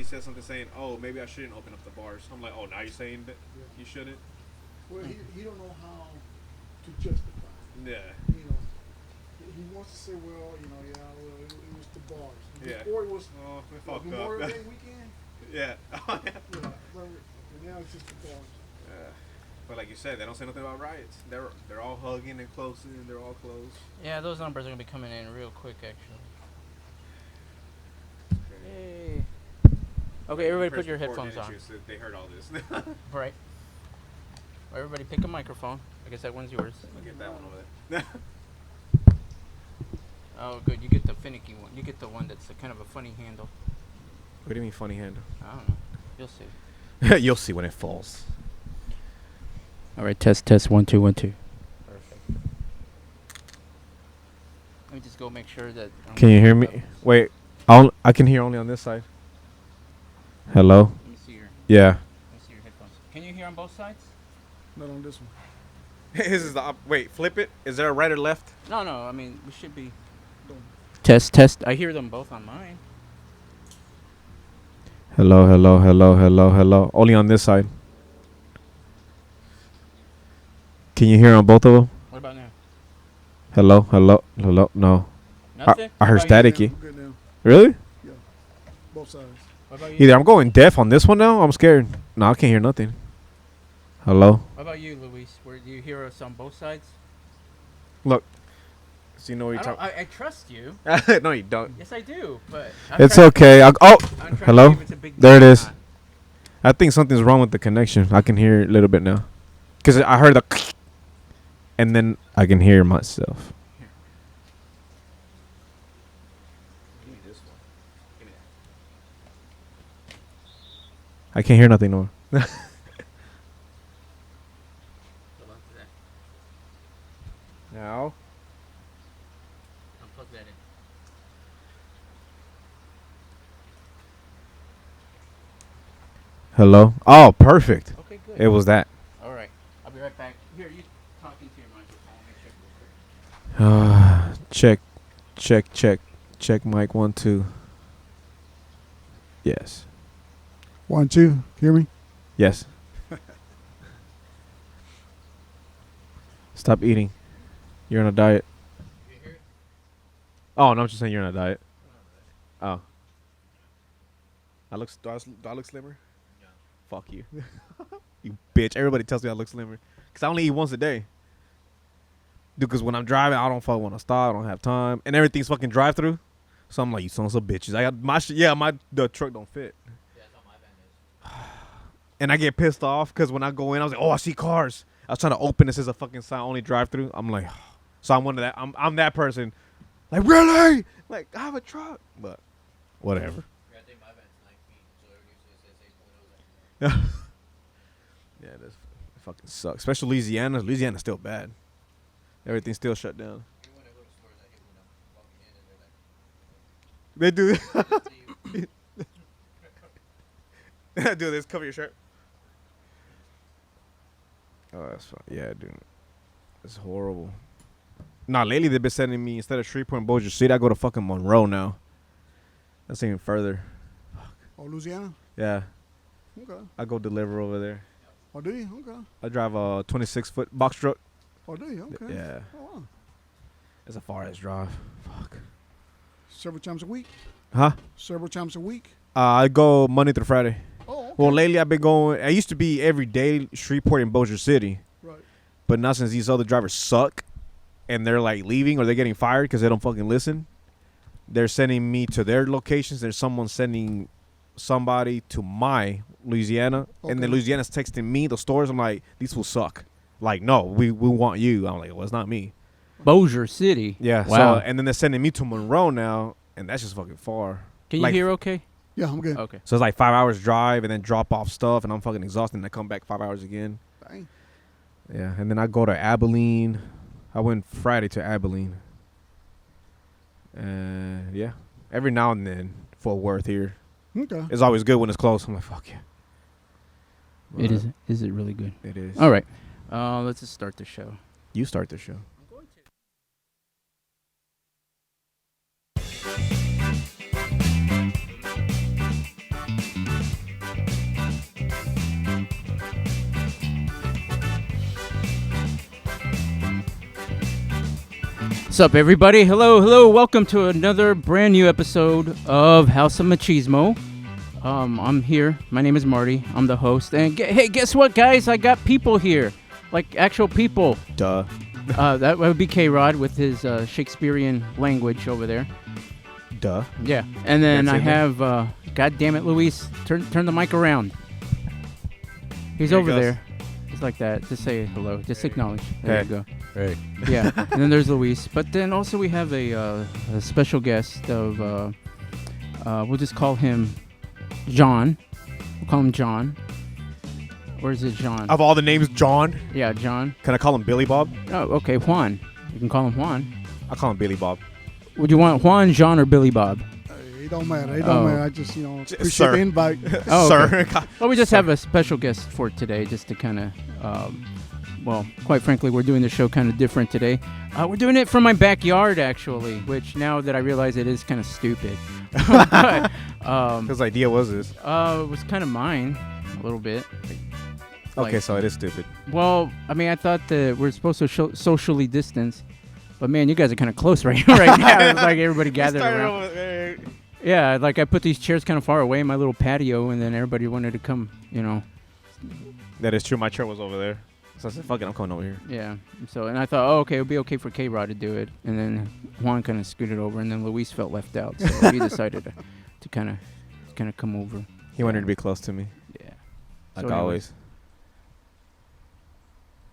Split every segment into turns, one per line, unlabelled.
he said something saying, "Oh, maybe I shouldn't open up the bars." I'm like, "Oh, now you're saying that you shouldn't?"
Well, he don't know how to justify.
Yeah.
You know, he wants to say, well, it was the bars.
Yeah.
Before it was
Memorial
Day weekend.
Yeah.
And now it's just the bars.
Yeah. But like you said, they don't say nothing about riots. They're all hugging and closing. They're all close.
Yeah, those numbers are gonna be coming in real quick, actually. Hey. Okay, everybody put your headphones on.
They heard all this.
Right. Everybody pick a microphone. I guess that one's yours.
I'll get that one over there.
Oh, good. You get the finicky one. You get the one that's kind of a funny handle.
What do you mean funny handle?
I don't know. You'll see.
You'll see when it falls.
All right, test 1 2 1 2. Perfect. Let me just go make sure that.
Can you hear me? Wait, I can hear only on this side. Hello.
Let me see your.
Yeah.
Let me see your headphones. Can you hear on both sides?
Not on this one.
This is the wait. Flip it. Is there a right or left?
No. I mean, we should be. Test. I hear them both on mine.
Hello. Only on this side. Can you hear on both of them?
What about now?
Hello. No.
Nothing?
I heard staticky.
I'm good now.
Really?
Yeah. Both sides.
What about you?
Either I'm going deaf on this one now. I'm scared. No, I can't hear nothing. Hello.
What about you, Luis? Where do you hear us on both sides?
Look. So you know what you're talking.
I trust you.
No, you don't.
Yes, I do. But
It's okay. Hello. There it is. I think something's wrong with the connection. I can hear it a little bit now. Because I heard the and then I can hear myself.
Here.
Give me this one. Give me that. I can't hear nothing more. Now.
Unplug that in.
Hello. Oh, perfect.
Okay, good.
It was that.
All right. I'll be right back. Here, you talking to your microphone. Make sure
Check. Mic 1 2. Yes.
1 2. Hear me?
Yes. Stop eating. You're on a diet.
You hear it?
Oh, no, I'm just saying you're on a diet. Oh. Do I look slimmer?
No.
Fuck you. You bitch. Everybody tells me I look slimmer. Because I only eat once a day. Dude, because when I'm driving, I don't fucking want to stop. I don't have time. And everything's fucking drive-through. So I'm like, you sons of bitches. I got my shit. Yeah, the truck don't fit.
Yeah, that's how my van is.
And I get pissed off because when I go in, I was like, oh, I see cars. I was trying to open this as a fucking sign, only drive-through. I'm like, so I'm one of that. I'm that person. Like, really? Like, I have a truck. But whatever.
Yeah, I think my van's 9 feet, so it usually says 8.0.
Yeah, this fucking sucks. Especially Louisiana. Louisiana's still bad. Everything's still shut down.
Even when I go to stores, I hit when I'm walking in, and they're like,
They do. Do this. Cover your shirt. Oh, that's fine. Yeah, dude. It's horrible. Nah, lately they've been sending me, instead of Shreveport and Bossier City, I go to fucking Monroe now. That's even further.
Oh, Louisiana?
Yeah.
Okay.
I go deliver over there.
Oh, do you? Okay.
I drive a 26-foot box truck.
Oh, do you? Okay.
Yeah.
Oh, wow.
It's a far-ass drive. Fuck.
Several times a week?
Huh?
Several times a week?
I go Monday through Friday.
Oh, okay.
Well, lately I've been going. I used to be every day Shreveport and Bossier City.
Right.
But now since these other drivers suck and they're like leaving or they're getting fired because they don't fucking listen, they're sending me to their locations. There's someone sending somebody to my Louisiana.
Okay.
And then Louisiana's texting me, the stores. I'm like, these will suck. Like, no, we want you. I'm like, well, it's not me.
Bossier City.
Yeah.
Wow.
So, and then they're sending me to Monroe now. And that's just fucking far.
Can you
like,
hear okay?
Yeah, I'm good.
Okay.
So it's like 5 hours drive and then drop off stuff. And I'm fucking exhausted. And I come back 5 hours again.
Dang.
Yeah, and then I go to Abilene. I went Friday to Abilene. Yeah, every now and then Fort Worth here.
Okay.
It's always good when it's close. I'm like, fuck yeah.
It is. Is it really good?
It is.
All right. Let's just start the show.
You start the show.
I'm going to.
What's up, everybody? Hello. Welcome to another brand new episode of House of Machismo. I'm here. My name is Marty. I'm the host. And hey, guess what, guys? I got people here, like actual people.
Duh.
That would be K-Rod with his Shakespearean language over there.
Duh.
Yeah. And then
That's
I
in there.
have, God damn it, Luis. Turn the mic around. He's
There he
over
goes.
there. Just like that. Just say hello. Just acknowledge. There
Hey.
you go.
Right.
Yeah, and then there's Luis. But then also we have a special guest of, we'll just call him John. We'll call him John. Or is it John?
Of all the names, John.
Yeah, John.
Can I call him Billy Bob?
Oh, okay, Juan. You can call him Juan.
I'll call him Billy Bob.
Would you want Juan, John, or Billy Bob?
It don't matter. It
Oh.
don't matter. I just, appreciate
sir.
the invite.
Oh,
Sir.
Well, we just have a special guest for today just to kind of, well, quite frankly, we're doing the show kind of different today. We're doing it from my backyard, actually, which now that I realize it is kind of stupid. But,
Whose idea was this?
it was kind of mine, a little bit.
Okay,
Like-
so it is stupid.
Well, I mean, I thought that we're supposed to socially distance, but man, you guys are kind of close right now. It's like everybody gathered around. Yeah, like I put these chairs kind of far away in my little patio, and then everybody wanted to come,
That is true. My chair was over there. So I said, fuck it, I'm coming over here.
Yeah. So, and I thought, oh, okay, it'll be okay for K-Rod to do it, and then Juan kind of scooted over, and then Luis felt left out, so he decided to kind of come over.
He wanted to be close to me,
Yeah.
like
So anyways.
always.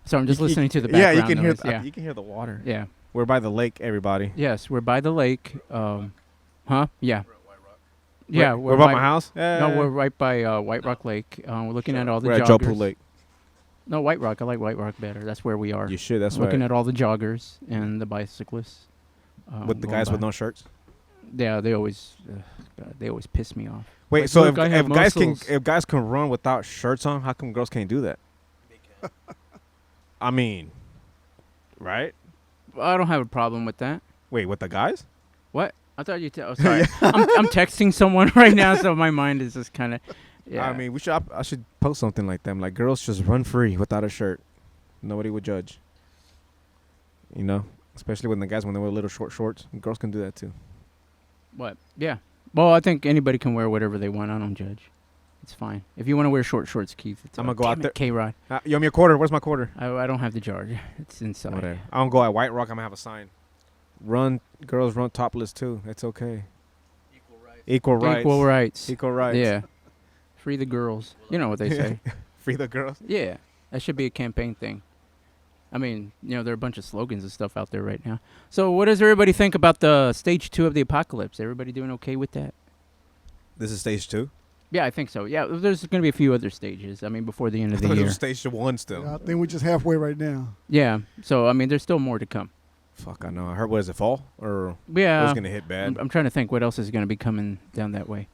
So I'm just
You-
listening to the
Yeah,
background
you can hear.
noise.
You can hear the water.
Yeah.
We're by the lake, everybody.
Yes, we're by the lake. Huh? Yeah.
We're
Yeah,
We're by
by
my house.
No, we're right by White Rock Lake. We're looking at all the
We're at
joggers.
Joe Pool Lake.
No, White Rock. I like White Rock better. That's where we are.
You should. That's
looking
right.
at all the joggers and the bicyclists.
With the
going
guys with
by.
no shirts.
Yeah, they always piss me off.
Wait,
Like,
so
look, I have muscles.
if guys can run without shirts on, how come girls can't do that?
They can.
I mean, right?
I don't have a problem with that.
Wait, with the guys?
What? I thought you. Oh, sorry. I'm texting someone right now, so my mind is just kind of. Yeah.
I mean, I should post something like them. Like, girls just run free without a shirt. Nobody would judge. You know? Especially when they wear little short shorts. Girls can do that too.
What? Yeah. Well, I think anybody can wear whatever they want. I don't judge. It's fine. If you want to wear short shorts, Keith, it's
I'ma go out there-
K-Rod.
You owe me a quarter. Where's my quarter?
I don't have the jar. It's inside.
Whatever. I don't go at White Rock. I'm going to have a sign. Girls run topless too. It's okay.
Equal rights.
Equal rights.
Equal rights.
Equal rights.
Yeah. Free the girls. You know what they say.
Free the girls.
Yeah. That should be a campaign thing. I mean, there are a bunch of slogans and stuff out there right now. So what does everybody think about the stage 2 of the apocalypse? Everybody doing okay with that?
This is stage 2.
Yeah, I think so. Yeah, there's going to be a few other stages. I mean, before the end of the
This
year.
is stage 1 still.
I think we're just halfway right now.
Yeah. So, I mean, there's still more to come.
Fuck, I know. I heard, what is it, fall? Or
Yeah.
it's going to hit bad?
I'm trying to think what else is going to be coming down that way.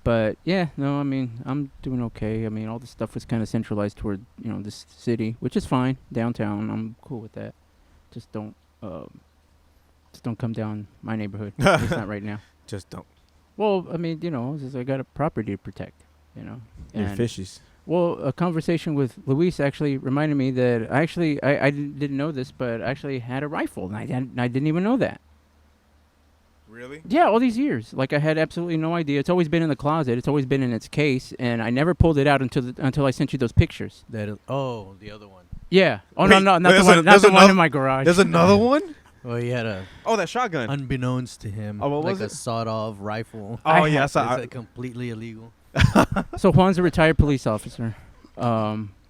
But yeah, no, I mean, I'm doing okay. I mean, all the stuff was kind of centralized toward, this city, which is fine. Downtown, I'm cool with that. Just don't come down my neighborhood. At least not right now.
Just don't.
Well, I mean, I got a property to protect,
You're
And-
fishies.
Well, a conversation with Luis actually reminded me that I didn't know this, but I actually had a rifle, and I didn't even know that.
Really?
Yeah, all these years. Like, I had absolutely no idea. It's always been in the closet. It's always been in its case, and I never pulled it out until I sent you those pictures.
The other one.
Yeah. Oh,
Wait,
no, not
there's
the one,
a-
not
there's
the one
another-
in my garage.
There's another one?
Well, he had a,
Oh, that shotgun.
unbeknownst to him,
Oh, what
like
was
a
it?
sawed-off rifle.
Oh,
I
yeah.
had-
It's completely illegal.
So Juan's a retired police officer.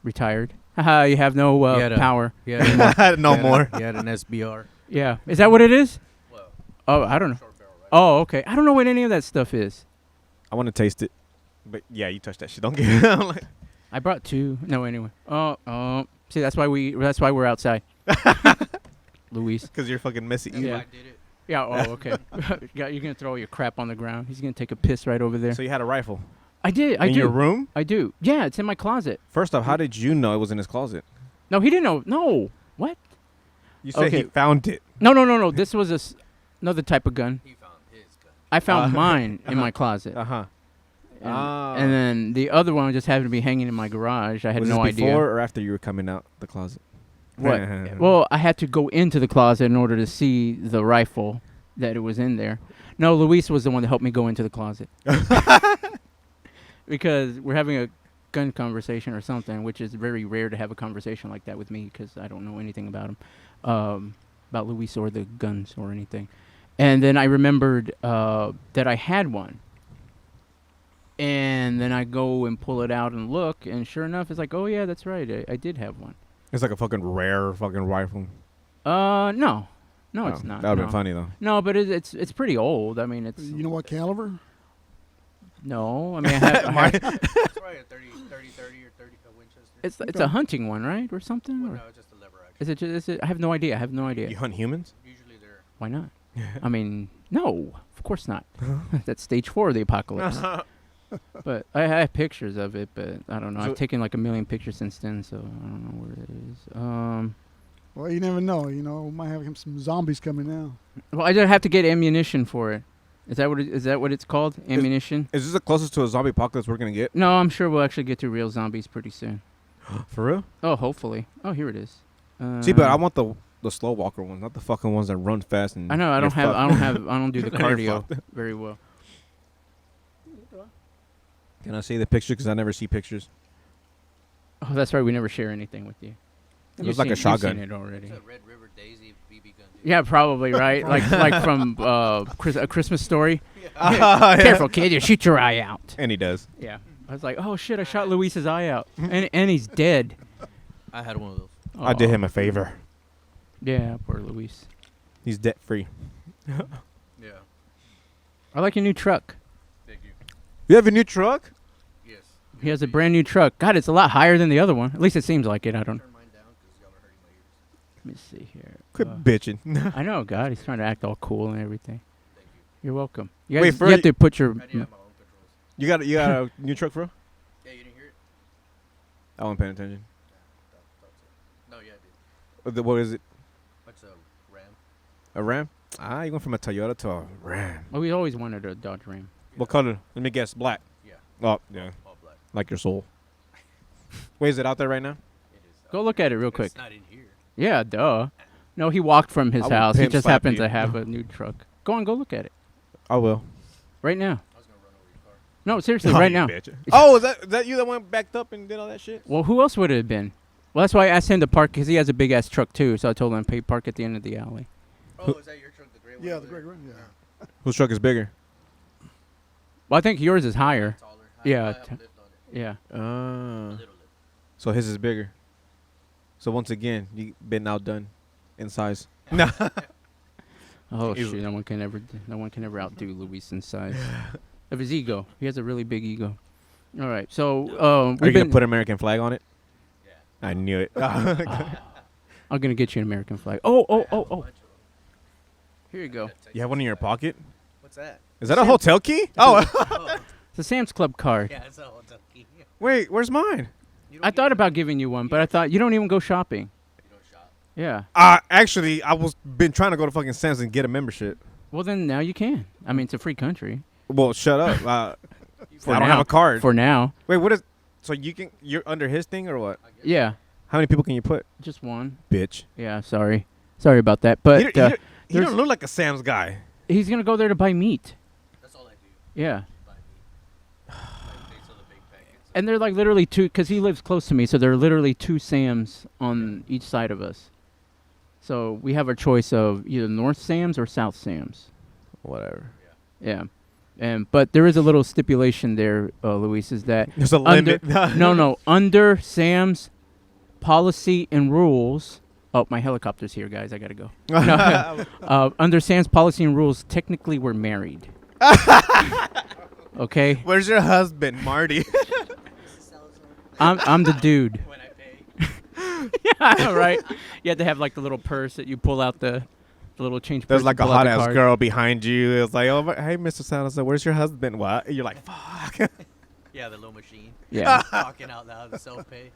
Retired. Haha, you have no
He had a-
power.
He had
No more.
He had an SBR.
Yeah. Is that what it is?
Well,
Oh, I don't know.
short barrel rifle.
Oh, okay. I don't know what any of that stuff is.
I want to taste it. But yeah, you touch that shit. Don't get it. Like,
I brought 2. No, anyway. Oh. See, that's why we're outside. Luis.
because you're fucking messy.
That's
Yeah.
why I did it.
Yeah, oh, okay. You're going to throw your crap on the ground. He's going to take a piss right over there.
So you had a rifle
I did. I
in
do.
your room?
I do. Yeah, it's in my closet.
First off, how did you know it was in his closet?
No, he didn't know. No. What?
You said
Okay.
he found it.
No. This was another type of gun.
He found his gun.
I found mine in my closet.
Uh-huh.
And then the other one just happened to be hanging in my garage. I had
Was
no
this
idea.
before or after you were coming out the closet?
What? Well, I had to go into the closet in order to see the rifle that it was in there. No, Luis was the one that helped me go into the closet. Because we're having a gun conversation or something, which is very rare to have a conversation like that with me because I don't know anything about him, about Luis or the guns or anything. And then I remembered that I had one. And then I go and pull it out and look, and sure enough, it's like, oh yeah, that's right, I did have one.
It's like a fucking rare fucking rifle.
No, it's not.
That would have
no.
been funny though.
No, but it's pretty old. I mean, it's
You know what caliber?
no. I mean, I have,
It's probably a 30 or 30 Winchester.
it's a hunting one, right, or something?
Well,
Or
no, it's just a lever action.
is it? I have no idea.
You hunt humans?
Usually they're
Why not? I mean, no, of course not. That's stage 4 of the apocalypse. But I have pictures of it, but I don't know.
So-
I've taken like a million pictures since then, so I don't know where it is.
Well, you never know. You know, we might have him some zombies coming now.
Well, I just have to get ammunition for it. Is that what it's called? Ammunition?
Is this the closest to a zombie apocalypse we're gonna get?
No, I'm sure we'll actually get to real zombies pretty soon.
For real?
Oh, hopefully. Oh, here it is.
See, but I want the slow walker ones, not the fucking ones that run fast and.
I know. I
you're
don't do the
You're
cardio
fucked.
very well.
Can I see the picture? Because I never see pictures.
Oh, that's right. We never share anything with you.
It looks like a shotgun.
You've seen it already.
it's a Red River Daisy BB gun. Dude.
Yeah, probably right. like from A Christmas Story.
Yeah.
Careful, kid! You shoot your eye out.
And he does.
Yeah. I was like, oh shit! I shot Luis's eye out, and he's dead.
I had one of those.
I did
Aw.
him a favor.
Yeah, poor Luis.
He's debt free.
Yeah.
I like your new truck.
Thank you.
You have a new truck?
Yes.
He has a brand new truck. God, it's a lot higher than the other one. At least it seems like it. I don't.
Turn mine down because y'all are hurting my ears.
Let me see here.
Quit bitching.
I know, God. He's trying to act all cool and everything.
Thank you.
You're welcome. You,
Wait,
guys, you
first-
have to put your.
I already have my own controls.
You got a new truck, bro?
Yeah, you didn't hear it?
I wasn't paying attention.
No, yeah, I did.
What is it?
What's a Ram?
A Ram? Ah, you went from a Toyota to a Ram.
Oh, we always wanted a Dodge Ram.
What color? Let me guess. Black.
Yeah,
Oh, yeah.
all black.
Like your soul. Wait, is it out there right now?
It is.
Go look at it real quick.
It's not in here.
Yeah, duh. No, he walked from his
I will
house. He
pimp
just
slap
happens
you.
to have a new truck. Go on, go look at it
I will.
right now.
I was going to run over your car.
No, seriously,
Oh,
right
you
now.
bitch. Oh, is that you that went backed up and did all that shit?
Well, who else would it have been? Well, that's why I asked him to park because he has a big ass truck too. So I told him, "Pay park at the end of the alley."
Oh, is that your truck, the gray one?
Yeah,
over
the
there?
great one. Yeah.
Whose truck is bigger?
Well, I think yours is higher.
Taller.
Yeah,
I have a
t-
lift on it.
Yeah.
A little lift.
So his is bigger. So once again, you been outdone in size. No.
Oh
Easily.
shit! No one can ever outdo Luis in size of his ego. He has a really big ego. All right, so
Are you
we've
gonna
been.
put an American flag on it?
Yeah.
I knew it.
I'm gonna get you an American flag. Oh.
I have a bunch of them.
Here you go.
You have one in your pocket?
What's that?
Is that a hotel key? Oh,
Oh,
It's a Sam's Club card.
yeah, it's a hotel key.
wait, where's mine?
You don't
I
get
thought
it.
about giving you one, but I thought you don't even go shopping.
You don't shop.
Yeah.
Actually, I was been trying to go to fucking Sam's and get a membership.
Well, then now you can. I mean, it's a free country.
Well, shut up.
For
I don't
now.
have a card.
For now.
Wait, what is? So you're under his thing or what?
I guess.
Yeah.
How many people can you put?
Just one.
Bitch.
Yeah. Sorry about that. But
you don't
there's-
look like a Sam's guy.
he's gonna go there to buy meat.
That's all I do.
Yeah.
Buy meat. Like, they sell the big packets.
And they're like literally two, because he lives close to me, so there are literally two Sam's on each side of us. So we have our choice of either North Sam's or South Sam's.
Whatever.
Yeah. But there is a little stipulation there, Luis, is that
There's a
under,
limit.
no, under Sam's policy and rules. Oh, my helicopter's here, guys. I gotta go. No, under Sam's policy and rules, technically we're married. Okay,
Where's your husband, Marty?
I'm the dude.
When I pay.
Yeah, I know, right? You had to have like the little purse that you pull out the little change.
There's
purse
like
and
a
pull out
hot
the
ass
card.
girl behind you. It's like, oh, hey, Mr. Salazar, where's your husband? What? And you're like, fuck.
Yeah, the little machine.
Yeah,
Talking out loud, the self-pay.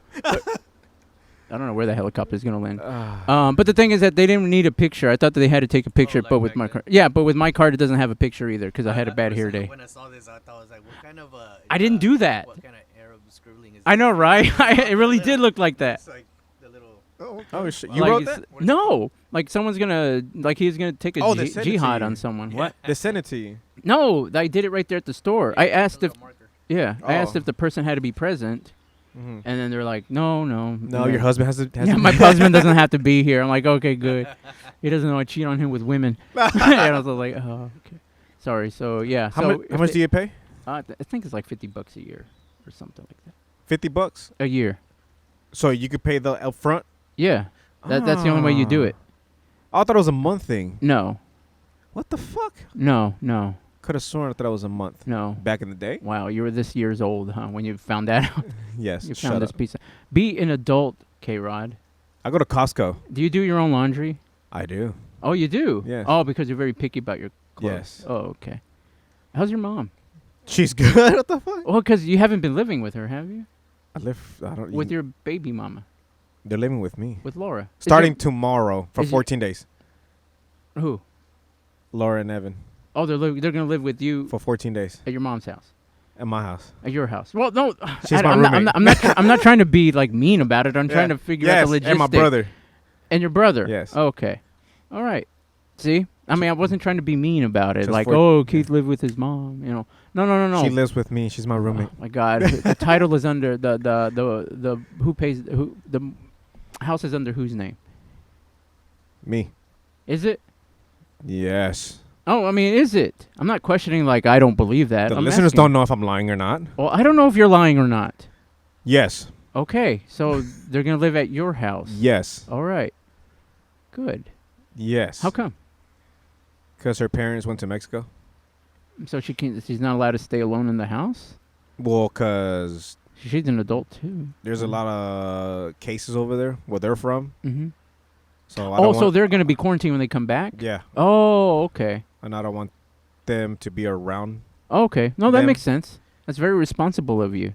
I don't know where the helicopter's gonna land.
Ah.
But the thing is that they didn't need a picture. I thought that they had to take a picture,
like
but with
back
my
then.
card, yeah, but with my card it doesn't have a picture either because I had a bad hair day.
When I saw this, I thought I was like, what kind of
I didn't do that.
What kind of Arab scribbling is
I
this?
know, right? It really did look like that.
It's like the little
Oh, okay.
Oh shit! You
Like,
wrote that?
No, like someone's gonna like he's gonna take a
Oh, they sent it to
jihad
you.
on someone.
Yeah.
What?
They sent it to you.
No, I did it right there at the store. I asked if I asked
Oh.
if the person had to be present,
Mm-hmm.
and then they're like, no.
No, your husband has to.
Yeah, my husband doesn't have to be here. I'm like, okay, good. He doesn't know I cheat on him with women. And I was like, oh, okay. Sorry. So yeah.
How,
so
how much do you pay?
I think it's like $50 a year or something like that.
$50.
A year.
So you could pay the upfront.
Yeah. That's the only way you do it.
I thought it was a month thing.
No.
What the fuck?
No.
Could have sworn I thought it was a month.
No.
Back in the day.
Wow, you were this years old, huh? When you found that out.
Yes.
You
shut
found this
up.
piece. Be an adult, K-Rod.
I go to Costco.
Do you do your own laundry?
I do.
Oh, you do?
Yes.
Oh, because you're very picky about your clothes.
Yes.
Oh, okay. How's your mom?
She's good. What the fuck?
Well, because you haven't been living with her, have you?
I live. I don't.
With your baby mama,
They're living with me.
with Laura. Is
Starting tomorrow for
is your-
14 days.
who?
Laura and Evan
Oh, they're gonna live with you
for 14 days
at your mom's house,
at my house.
at your house. Well, no,
She's my
I'm not.
roommate.
I'm not trying to be like mean about it. I'm trying to figure out the logistics.
and my brother.
And your brother.
Yes.
Okay. All right. See, I mean, I wasn't trying to be mean about it.
Just
Like,
for-
oh, Keith lived with his mom. You know. No.
She lives with me. She's my roommate.
Oh my God, the title is under the who pays who the house is under whose name?
Me.
Is it?
Yes.
Oh, I mean, is it? I'm not questioning. Like, I don't believe that.
The
I'm
listeners
asking.
don't know if I'm lying or not.
Well, I don't know if you're lying or not.
Yes.
Okay, so they're gonna live at your house.
Yes.
All right. Good.
Yes.
How come?
Because her parents went to Mexico.
So she's not allowed to stay alone in the house?
Well, because
She's an adult too.
there's a lot of cases over there where they're from.
Mm-hmm.
So I
Oh,
don't
so
want,
they're gonna be quarantined when they come back?
yeah,
Oh, okay.
and I don't want them to be around.
Okay. No, that
Them.
makes sense. That's very responsible of you.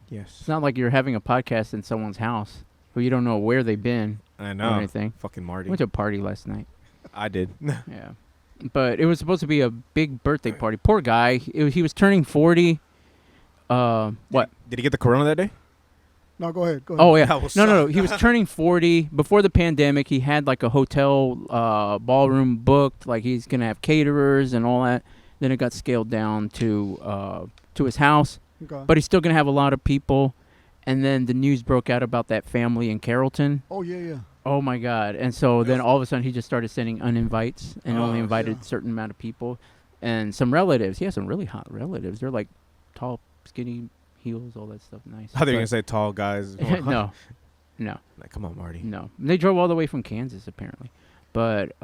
Yes.
It's not like you're having a podcast in someone's house who you don't know where they've been
I
or
know.
anything.
Fucking Marty.
Went to a party last night.
I did.
Yeah. But it was supposed to be a big birthday party. Poor guy. He was turning 40. What?
Did he get the corona that day?
No, go ahead. Go ahead.
Oh, yeah.
That was
No. He was turning 40. Before the pandemic, he had like a hotel ballroom booked. Like he's going to have caterers and all that. Then it got scaled down to his house.
Okay.
But he's still going to have a lot of people. And then the news broke out about that family in Carrollton.
Oh yeah.
Oh, my God. And so then all of a sudden he just started sending uninvites and only
Oh,
invited
yeah.
a certain amount of people. And some relatives. He has some really hot relatives. They're like tall, skinny, heels, all that stuff. Nice.
I thought you were
But-
gonna say tall guys.
no.
Like, come on, Marty.
No. They drove all the way from Kansas, apparently. But,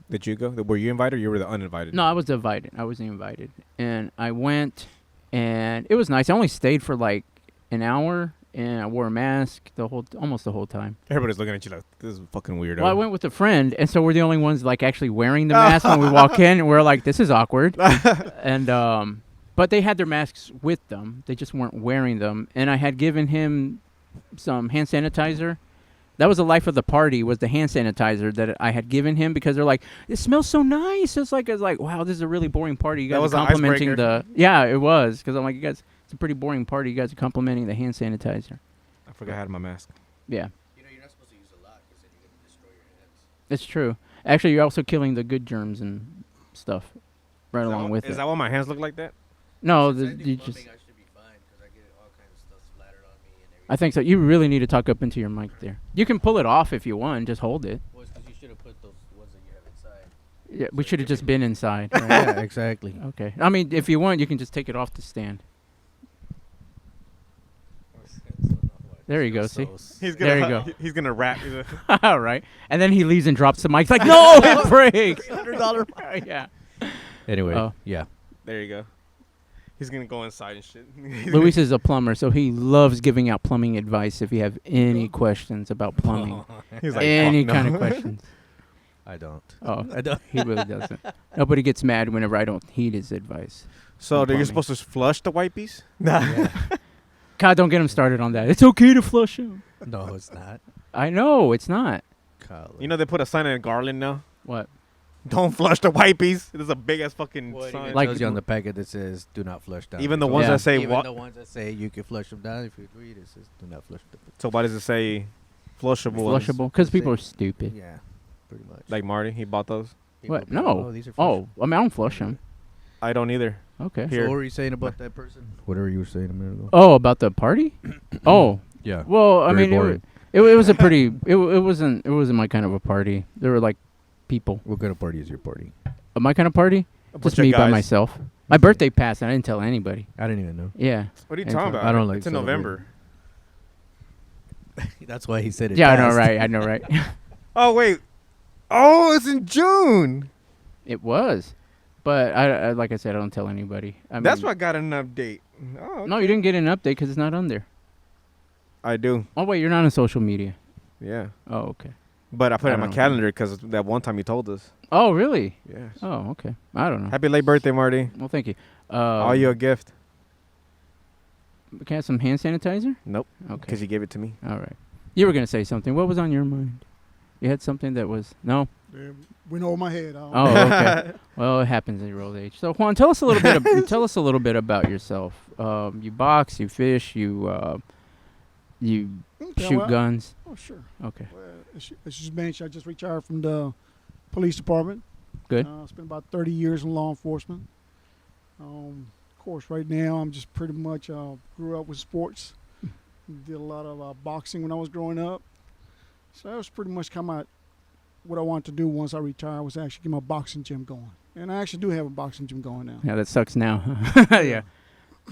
Did you go? Were you invited or you were the uninvited?
no, I was invited. I wasn't invited. And I went, and it was nice. I only stayed for like an hour, and I wore a mask almost the whole time.
Everybody's looking at you like, this is a fucking weirdo.
Well, I went with a friend, and so we're the only ones like actually wearing the mask when we walk in. And we're like, this is awkward. And but they had their masks with them. They just weren't wearing them. And I had given him some hand sanitizer. That was the life of the party, was the hand sanitizer that I had given him, because they're like, it smells so nice. It's like, wow, this is a really boring party. You
That
guys
was
are
an
complimenting
icebreaker.
yeah, it was, because I'm like, you guys, it's a pretty boring party. You guys are complimenting the hand sanitizer.
I forgot I had my mask.
Yeah,
You know, you're not supposed to use a lot because then you're going to destroy your hands.
it's true. Actually, you're also killing the good germs and stuff right along with
Is
it.
that why my hands look like that?
No,
Since I do
you
plumbing,
just.
I should be fine because I get all kinds of stuff splattered on me and everything.
I think so. You really need to talk up into your mic there. You can pull it off if you want. Just hold it.
Well, it's because you should have put those ones that you have inside.
Yeah, we should have just been inside. right?
Yeah, exactly.
Okay. I mean, if you want, you can just take it off the stand. There you go. See.
He's
There you
gonna,
go.
He's gonna rap.
All right. And then he leaves and drops the mic. He's like, no, it breaks.
$100.
Yeah.
Anyway,
Oh.
yeah.
There you go. He's gonna go inside and shit.
Luis is a plumber, so he loves giving out plumbing advice. If you have any questions about plumbing,
He's like,
any
"Fuck no."
kind of questions.
I don't.
Oh,
I don't.
he really doesn't. Nobody gets mad whenever I don't heed his advice.
So
No
you're
plumbing.
supposed to flush the wipies?
God, don't get him started on that. It's okay to flush him.
No, it's not.
I know it's not.
Golly.
You know they put a sign in Garland now.
What?
Don't flush the wipies. There's a big ass fucking
What,
sign.
even
like
Like-
tells you on the packet that says "Do not flush down."
Even the
toilet."
ones
Yeah.
that say
Even
what?
the ones that say you can flush them down if you read it says "Do not flush them."
So why does it say Flushable. ones.
Flushable, because people are stupid.
Yeah, pretty much.
Like Marty, he bought those.
People
What?
be like,
No.
these are
Oh, I mean, I don't flush them.
I don't either.
Okay.
Here.
So what were you saying about that person? Whatever you were saying a minute ago.
Oh, about the party? Oh,
Yeah.
well, I
Very
mean,
boring.
it was a pretty. It wasn't my kind of a party. There were like people.
What kind of party is your party?
My kind of party?
A bunch
Just
of
me by
guys.
myself. My birthday passed and I didn't tell anybody.
I didn't even know.
Yeah.
What are you
And
talking
so-
about?
I don't like
It's in
celebrating.
November.
That's why he said it.
Yeah, I know,
fast.
right? I know, right?
Oh wait. Oh, it's in June.
It was, but I like I said, I don't tell anybody.
That's
mean,
why I got an update. Oh,
No, you didn't get an update because it's not on there.
I do.
Oh wait, you're not on social media.
Yeah.
Oh okay.
But I put it
I
on my
don't know.
calendar because that one time you told us.
Oh really?
Yeah.
Oh okay. I don't know.
Happy late birthday, Marty.
Well, thank you.
All you a gift.
Can I have some hand sanitizer?
Nope.
Okay.
Because you gave it to me.
All right. You were gonna say something. What was on your mind? You had something that was no.
Yeah, went over my head.
Oh okay. Well, it happens at your old age. So Juan, tell us a little bit. Tell us a little bit about yourself. You box. You fish. You
Okay,
shoot
well,
guns.
Oh, sure.
Okay.
Well, as you mentioned, I just retired from the police department.
Good.
Spent about 30 years in law enforcement. Of course, right now I'm just pretty much grew up with sports. Did a lot of boxing when I was growing up. So that was pretty much kind of what I wanted to do once I retired was actually get my boxing gym going. And I actually do have a boxing gym going now.
Yeah, that sucks now. Yeah.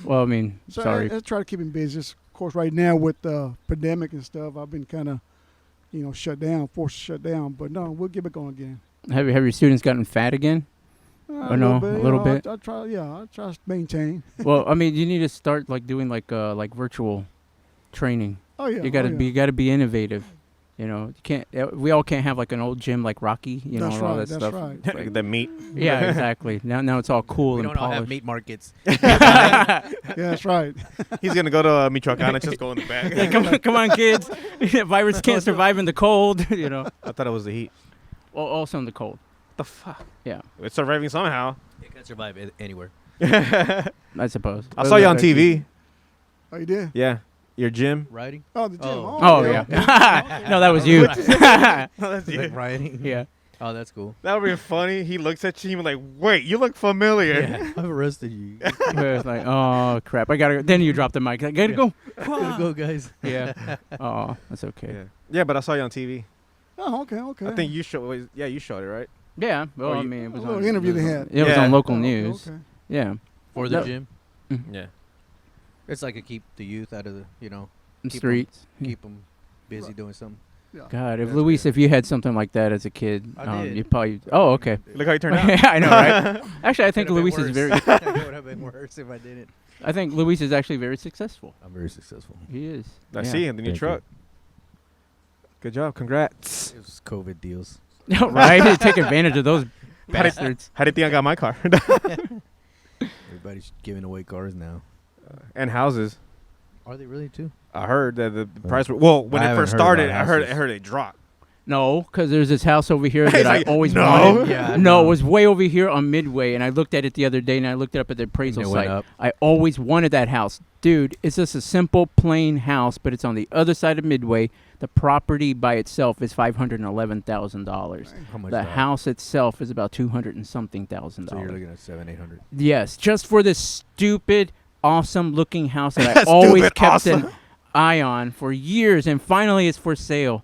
Well, I mean,
So
sorry.
I try to keep him busy. Of course, right now with the pandemic and stuff, I've been kind of, shut down, forced to shut down. But no, we'll get back on again.
Have your students gotten fat again? Or no, a little bit?
I try to maintain.
Well, I mean, you need to start like doing like virtual training.
Oh yeah,
You gotta be innovative. You can't. We all can't have like an old gym like Rocky.
That's
and all
right.
that
That's
stuff.
right.
Like the meat.
Yeah, exactly. Now it's all cool
We
and
don't all have
polished.
meat markets.
Yeah, that's right.
He's going to go to Michoacan and just go in the back.
Yeah, come on, kids. Virus can't survive in the cold.
I thought it was the heat.
Well, also in the cold.
What the fuck?
Yeah,
It's surviving somehow.
It can survive anywhere.
I suppose.
I saw you on TV.
Oh, you did?
Yeah. Your gym.
Riding?
Oh, the gym.
Oh.
Oh
okay,
yeah.
okay.
No, that was you.
Like riding?
Yeah.
Oh, that's cool.
That would be funny. He looks at you and like, wait, you look familiar.
Yeah, I've arrested you.
It's like, oh crap, I gotta go. Then you drop the mic. I gotta go.
Gotta go, guys.
Yeah. Oh, that's okay.
Yeah. Yeah, but I saw you on TV.
Oh, okay.
I think you showed. Yeah, you showed it, right?
Yeah. Well,
Oh,
I
you-
mean, it was
A little
on
interview they
it was
had.
on- It was
Yeah.
on local
Oh, okay,
news.
okay.
Yeah.
For the
No.
gym.
Yeah.
It's like to keep the youth out of the,
In
Keep 'em-
streets.
keep them busy
Right.
doing something.
Yeah.
God, if
That's
Luis,
good.
if you had something like that as a kid,
I did.
you probably. Oh, okay.
Look how you turned out.
I know, right? Actually, I think
Could've been
Luis is
worse.
very.
It would have been worse if I didn't.
I think Luis is actually very successful.
I'm very successful.
He is.
I
Yeah.
see in the new
Thank you.
truck. Good job. Congrats.
It was COVID deals.
Right? Take advantage of those bastards.
How did you think I got my car?
Everybody's giving away cars now.
And houses.
Are they really too?
I heard that the price. Well, when
I
it
haven't
first
heard
started,
about
I heard
houses.
it dropped.
No, because there's this house over here that
He's
I
like,
always
"No."
wanted.
Yeah,
No, it was way over here on Midway, and I looked at it the other day, and I looked it up at the appraisal
it went
site.
up.
I always wanted that house. Dude, it's just a simple, plain house, but it's on the other side of Midway. The property by itself is $511,000.
How much?
The
that?
house itself is about 200 and something thousand
So you're
dollars.
looking at 700-800.
Yes, just for this stupid, awesome-looking house that I
Stupid,
always kept
awesome.
an eye on for years, and finally it's for sale.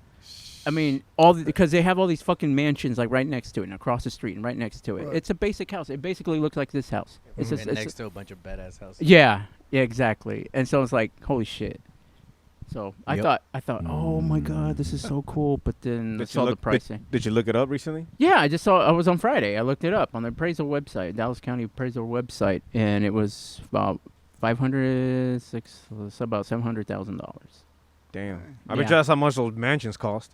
I mean, because they have all these fucking mansions like right next to it and across the street and right next to it.
Right.
It's a basic house. It basically looks like this house. It's just,
And
it's
next to a bunch of badass houses.
yeah, exactly. And so it's like, holy shit. So
Yep.
I thought, oh my god, this is so cool. But then I
Did you
saw the
look-
pricing.
Did you look it up recently?
Yeah, I just saw. I was on Friday. I looked it up on the appraisal website, Dallas County appraisal website, and it was about it's about $700,000.
Damn. I
Yeah.
bet you that's how much those mansions cost.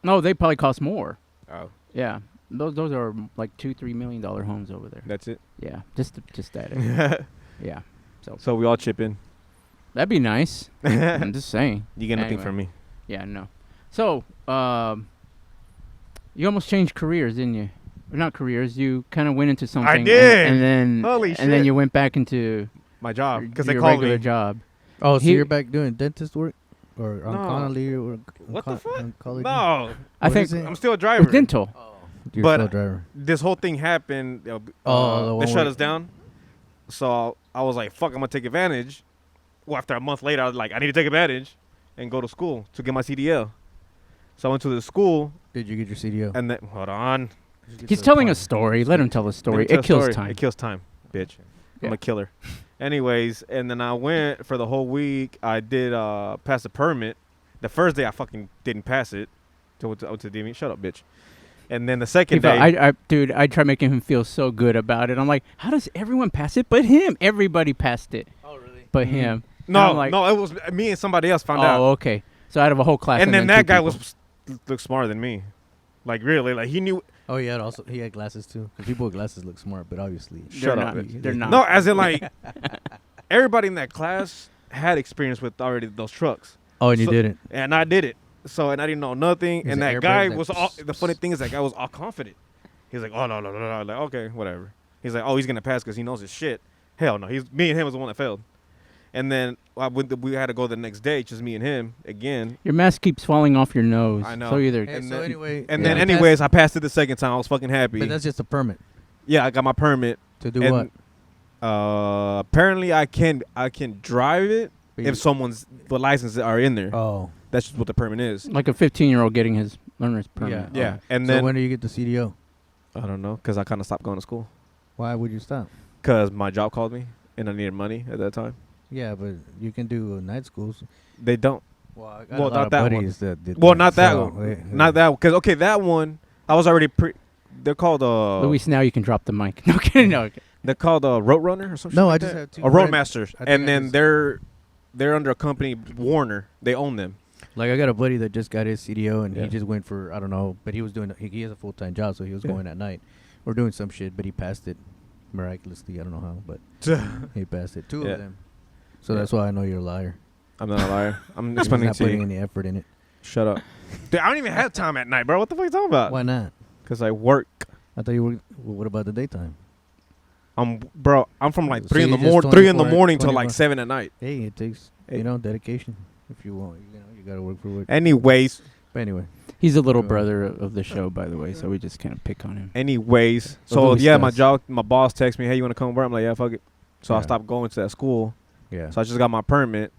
No, they probably cost more.
Oh,
Yeah, those are like $2-3 million homes over there.
that's it.
Yeah, just that. Yeah,
So we all chip in.
that'd be nice. I'm just saying.
You get nothing
Anyway.
from me.
Yeah, no. So, you almost changed careers, didn't you? Or not careers. You kind of went into something. and-
did.
And then,
Holy
and then
shit.
you went back into
My job, because they
your
called
regular
me.
job.
Oh, so
He-
you're back doing dentist work? or
No.
Connolly or
What the fuck?
Oncology?
No,
I
What
think
is it?
I'm still a driver.
with dental.
Oh, you're
But-
still a driver.
This whole thing happened.
The
They
one
shut
where-
us down. So I was like, "Fuck, I'm gonna take advantage." Well, after a month later, I was like, "I need to take advantage and go to school to get my CDL." So I went to the school,
Did you get your CDO?
and then hold on.
He's telling a story. Let him tell a story.
Let me tell
It
a
kills
story.
time.
It kills time, bitch. I'm
Yeah.
a killer. Anyways, and then I went for the whole week. I did pass the permit. The first day I fucking didn't pass it. So I went to the DMV. Shut up, bitch. And then the second day,
Dude, I try making him feel so good about it. I'm like, how does everyone pass it but him? Everybody passed it
Oh, really?
but
Mhm.
him.
no,
I'm like-
no, it was me and somebody else found
Oh,
out.
okay. So out of a whole class,
And then
two
that guy
people.
looked smarter than me. Like really, like he knew.
Oh, yeah. Also, he had glasses too. Because people with glasses look smart, but obviously.
Shut
They're
up.
not.
bitch.
They're not.
No, as in like everybody in that class had experience with already those trucks,
Oh, and you
So-
didn't.
and I did it. So and I didn't know nothing.
He's
And
an
that guy
airbag
was
that-
all. The funny thing is that guy was all confident. He's like, oh no. Like okay, whatever. He's like, oh, he's gonna pass because he knows his shit. Hell no. Me and him was the one that failed. And then we had to go the next day, just me and him again.
Your mask keeps falling off your nose.
I know.
So either
Hey,
And
so
then-
anyway.
And
yeah,
then,
you passed-
anyways, I passed it the second time. I was fucking happy.
But that's just a permit.
Yeah, I got my permit.
To do
And,
what?
apparently, I can drive it
But you-
if someone's the licenses are in there.
Oh.
That's just what the permit is.
like a 15-year-old getting his learner's permit.
Yeah,
Oh.
and
So
then
when do you get the CDO?
I don't know because I kind of stopped going to school
Why would you stop?
because my job called me and I needed money at that time.
Yeah, but you can do night schools.
They don't.
Well, I got
Well,
a lot
not
of
that one.
buddies that did
Well,
that,
not that
so
one.
they-
Not that because okay, that one I was already they're called
Luis, now you can drop the mic. No kidding. No. Okay.
they're called Road Runner or something.
No,
like
I just
that.
have two
a Road
friends.
Master,
I think
and
I
then
just-
they're under a company Warner. They own them.
Like I got a buddy that just got his CDO and
Yeah.
he just went for I don't know, but he was doing he has a full time job, so he was
Yeah.
going at night or doing some shit, but he passed it miraculously. I don't know how, but he passed it. Two
Yeah.
of them. So
Yeah.
that's why I know you're a liar.
I'm not a liar. I'm
He's
explaining
not
to
putting
you.
any effort in it.
Shut up. Dude, I don't even have time at night, bro. What the fuck are you talking about?
Why not?
Because I work.
I thought you were. Well, what about the daytime?
I'm from like
So
3 in
you
the
just
morning, 3 in the
24
morning till like
24.
7 at night.
Hey, it takes
Hey.
dedication. If you want, you gotta work for it.
Anyways,
But anyway,
He's a little
Uh,
brother of the show, by the way, so we just kind of pick on him.
so
Louis
yeah,
does.
my boss texts me, hey, you want to come work? I'm like, yeah, fuck it. So I
Yeah.
stopped going to that school.
yeah.
So I just got my permit.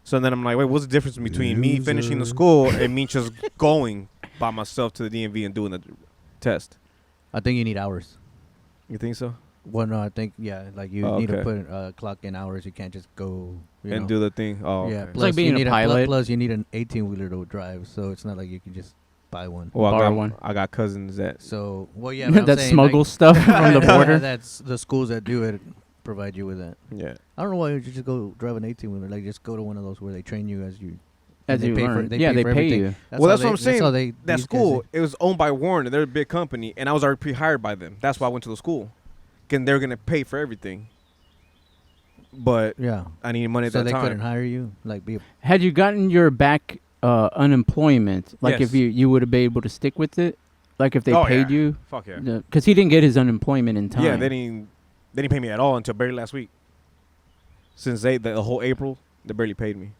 So then I'm like, wait, what's the difference between me finishing the
Loser.
school and me just going by myself to the DMV and doing the test?
I think you need hours.
You think so?
Well, no, I think like you
Oh,
need to
okay.
put clock in hours. You can't just go
And do the thing? Oh,
Yeah,
okay.
plus
like being
you
a
need
pilot.
Plus, you need an 18-wheeler to drive, so it's not like you can just buy one.
Well,
Borrow one.
I got cousins that.
So, well, yeah, but I'm
that
saying,
smuggle
like,
stuff from the border.
That's the schools that do it provide you with that.
Yeah.
I don't know why you just go drive an 18-wheeler. Like, just go to one of those where they train you as you.
As
they
you
pay
learn.
For,
Yeah, they
for
pay
everything.
you.
Well, that's
how
what I'm saying.
how
That
these guys
school,
do-
it was owned by Warner. They're a big company, and I was already pre-hired by them. That's why I went to the school. And they're gonna pay for everything. But
Yeah.
I needed money at
So
that
they
time.
couldn't hire you, like be.
Had you gotten your back unemployment, like if
Yes.
you would have been able to stick with it, like if they
Oh,
paid
yeah.
you,
Fuck yeah.
because he didn't get his unemployment in time.
Yeah, they didn't pay me at all until barely last week. Since the whole April, they barely paid me.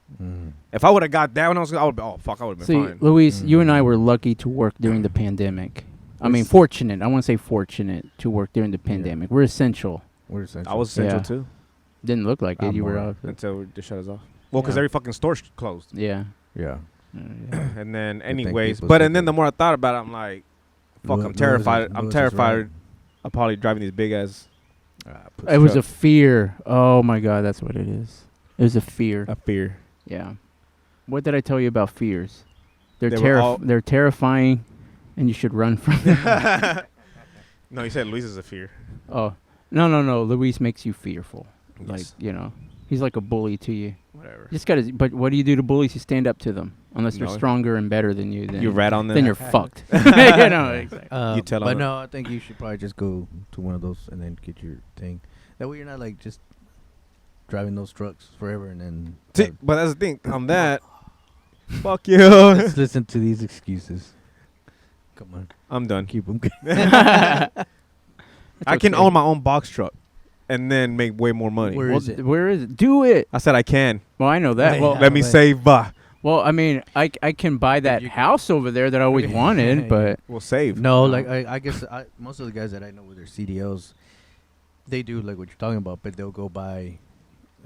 If I would have got that when I was, I would have been
See,
fine.
Luis, you and I
Mm.
were lucky to work during the pandemic. I mean,
Yes.
fortunate. I want to say fortunate to work during the pandemic. We're essential.
We're essential.
I was essential
Yeah.
too
Didn't look like it.
I'm
You were
alright.
out.
until they shut us off. Well, because
Yeah.
every fucking store closed.
Yeah.
Yeah.
Yeah.
And then,
think
anyways,
people
but
see
and then
that.
the more I thought about it, I'm like, fuck, I'm terrified. I'm terrified of probably driving these big ass.
It was a
truck.
fear. Oh my God, that's what it is. It was a fear.
A fear.
Yeah. What did I tell you about fears? They're
They were all-
they're terrifying, and you should run from them.
No, you said Luis is a fear.
Oh, no. Luis makes you fearful. Like,
Yes.
you know, he's like a bully to you.
Whatever.
You just gotta. But what do you do to bullies? You stand up to them. Unless they're
No.
stronger and better than you, then
You rat on them.
then you're fucked. You know. Exactly.
You tell
But
them.
no, I think you should probably just go to one of those and then get your thing. That way you're not like just driving those trucks forever and then.
See, but that's the thing. On that, fuck you.
Let's listen to these excuses. Come on,
I'm done.
keep them.
I can
okay.
own my own box truck, and then make way more money.
Where
Well,
is it?
where is it? Do it.
I said I can.
Well, I know that.
Yeah.
Well,
Let me
but-
save
Well, I mean, I can buy that
you-
house over there that I always wanted,
Yeah.
but
We'll save.
No, like I guess most of the guys that I know with their CDLs, they do like what you're talking about, but they'll go buy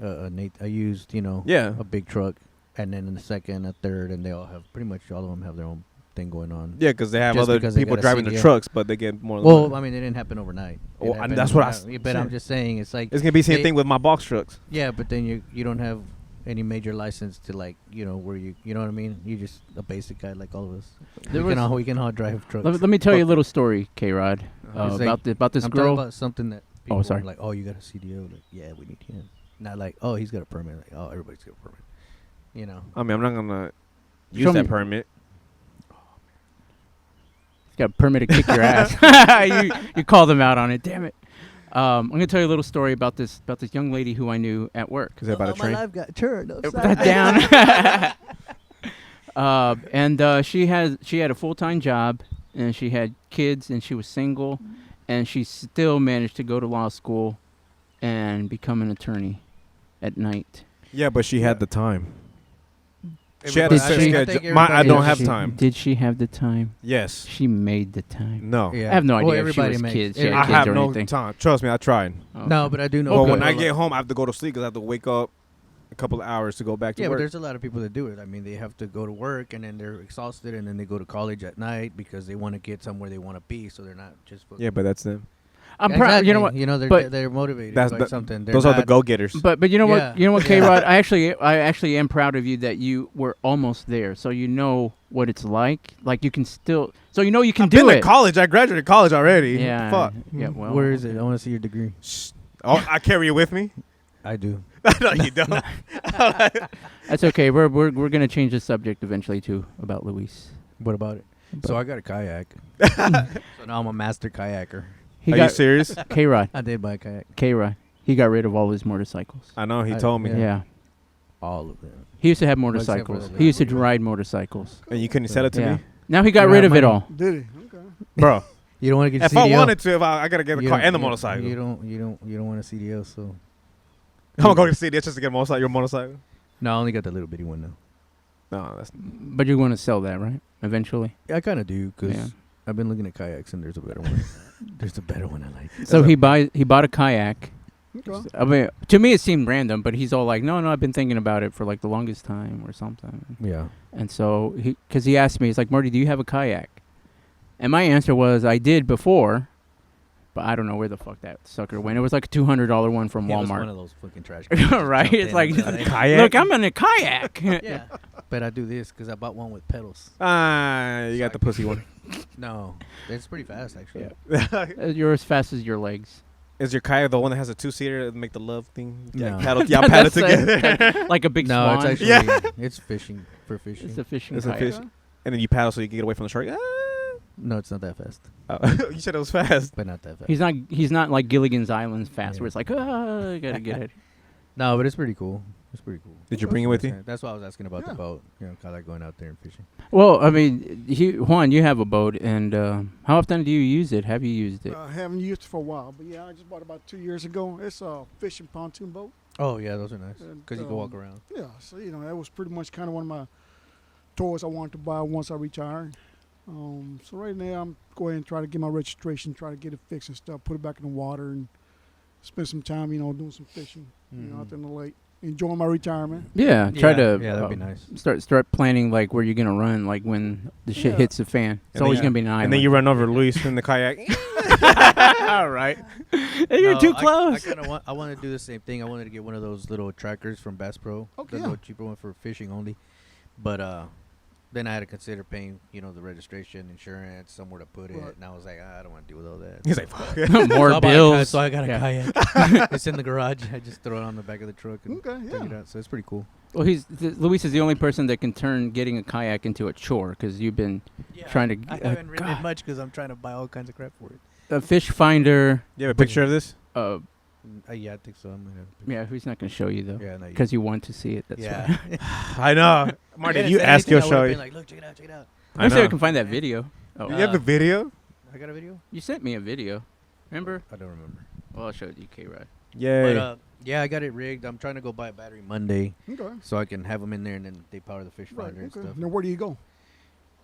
a used,
Yeah.
a big truck, and then in the second, a third, and they all have pretty much all of them have their own thing going on.
Yeah, because they have
Just
other
because they
people
got a
driving the
CDL.
trucks, but they get more.
Well,
money.
I mean, it didn't happen overnight.
Well,
It
I mean,
happened
that's what I
overnight, But I'm
said.
just saying, it's like
It's gonna be the same
they-
thing with my box trucks.
Yeah, but then you don't have any major license to like where you know what I mean. You're just a basic guy like all of us.
There
We can all drive trucks.
let me tell you a little story, K-Rod,
It's like-
about this
I'm talking
girl.
about something that people
sorry.
are like, oh, you got a CDO, like, yeah, we need him. Not like, oh, he's got a permit. Like, oh, everybody's got a permit.
I mean, I'm not gonna
Show
use that
me-
permit.
He's got a permit to kick your ass. You call them out on it. Damn it. I'm gonna tell you a little story about this young lady who I knew at work.
Is that about a train?
My life got turned
Put
upside
that down. And she had a full-time job, and she had kids, and she was single, and she still managed to go to law school and become an attorney at night.
Yeah, but she had the time. She
Everybody-
had a
Did
set
she-
schedule. I don't have
She-
time.
Did she have the time?
Yes.
She made the time.
No.
Yeah.
I have no
Well,
idea if she
everybody
was
makes-
kids. She had
I
kids
have
or
no
anything.
time. Trust me, I tried.
Oh,
No,
okay.
but I do know.
But
people
when I
that
get
like-
home, I have to go to sleep because I have to wake up a couple of hours to go back to
yeah, but
work.
there's a lot of people that do it. I mean, they have to go to work and then they're exhausted, and then they go to college at night because they want to get somewhere they want to be, so they're not just.
Yeah, but that's them.
I'm
Yeah,
proud. You know
exactly.
what?
They're
but-
they're motivated
That's
by
the-
something. They're
Those are the
not-
go-getters.
But you know
Yeah.
what? You know what,
Yeah.
K-Rod? I actually am proud of you that you were almost there, so you know what it's like. Like you can still, so you know you can
I've
do
been
it.
to college. I graduated college already.
Yeah.
Fuck.
Yeah. Well.
Where is it? I want to see your degree.
Shh. Oh, I carry it with me.
I do.
No, you don't.
That's okay. We're gonna change the subject eventually too about Luis.
What about it?
But
So I got a kayak. So now I'm a master kayaker.
he
Are you
got
serious?
K-Rod.
I did buy a kayak.
K-Rod. He got rid of all his motorcycles.
I know. He
I-
told me.
Yeah.
All of them.
He used to have
except for
motorcycles.
the
He used to
little-
ride motorcycles.
And you couldn't sell it to
Yeah.
me,
Now he got
You
rid
have
of it
money.
all.
Did he? Okay.
bro.
You don't want to get a
If
CDL.
I wanted to, I gotta get the
You
car
don't-
and the
you-
motorcycle.
You don't want a CDL, so.
I'm gonna go to see this just to get a motorcycle. Your motorcycle?
No, I only got the little bitty one now.
No, that's
But you're going to sell that, right? Eventually.
Yeah, I kind of do because
Yeah.
I've been looking at kayaks and there's a better one. There's a better one I like.
So he bought a kayak.
Okay.
I mean, to me it seemed random, but he's all like, no, I've been thinking about it for like the longest time or something.
Yeah.
And so because he asked me, he's like, Marty, do you have a kayak? And my answer was, I did before, but I don't know where the fuck that sucker went. It was like a $200 one from
It was
Walmart.
one of those fucking trash cans.
Right? It's like,
kayak.
look, I'm in a kayak.
Yeah. But I do this because I bought one with pedals.
you got the pussy one.
No, it's pretty fast actually.
You're as fast as your legs.
Is your kayak the one that has a two-seater that make the love thing?
No.
Paddle, y'all paddle
That's like-
together.
Like a big
No,
swan.
it's actually
Yeah.
it's fishing for fishing.
It's a fishing
It's a
kayak.
fish. And then you paddle so you can get away from the shark.
No, it's not that fast,
You said it was fast.
but not that fast.
He's not like Gilligan's Island fast,
Yeah.
where it's like, I gotta get it.
No, but it's pretty cool. It's pretty cool.
Did you bring it with you?
That's why I was asking about the
Yeah.
boat. Kind of like going out there and fishing.
Well, I mean, Juan, you have a boat, and how often do you use it? Have you used it?
I haven't used it for a while, but yeah, I just bought it about 2 years ago. It's a fishing pontoon boat.
Oh yeah, those are nice
And,
because you can walk around.
Yeah, so that was pretty much kind of one of my toys I wanted to buy once I retired. So right now I'm going and try to get my registration, try to get it fixed and stuff, put it back in the water, and spend some time, doing some fishing, out there in the lake, enjoying my retirement.
Yeah, try to
Yeah, that'd be nice.
start planning like where you're gonna run, like when the shit
Yeah.
hits the fan. It's
And
always
then-
gonna be an island.
And then you run over Luis in the kayak.
all right. You're
No,
too
I
close.
kind of I want to do the same thing. I wanted to get one of those little trackers from Bass Pro.
Okay,
The
yeah.
little cheaper one for fishing only. But then I had to consider paying, the registration, insurance, somewhere to put it.
Right.
And I was like, I don't want to deal with all that.
He's like, fuck.
More
So I bought a
bills.
so I got a
Yeah.
kayak. It's in the garage. I just throw it on the back of the truck and
Okay,
take it
yeah.
out. So it's pretty cool.
Well, Luis is the only person that can turn getting a kayak into a chore because you've been trying to.
I haven't ridden it much because I'm trying to buy all kinds of crap for it.
A fish finder.
You have a picture of this?
Yeah, I think so. I'm gonna have a picture.
Yeah, he's not gonna show you though,
Yeah, no,
because you want to see it. That's
yeah.
why.
I know. Marty,
If
if you
it's
ask,
anything,
he'll
I
show
would've
you.
been like, look, check it out, check it out.
Let me see if I
know.
can find that video. Oh,
You have the video?
I got a video?
you sent me a video. Remember?
I don't remember.
Well, I'll show it to you, K-Rod.
Yay.
But yeah, I got it rigged. I'm trying to go buy a battery Monday
Okay.
so I can have them in there and then they power the fish
Right.
finder and
Okay.
stuff.
Now where do you go?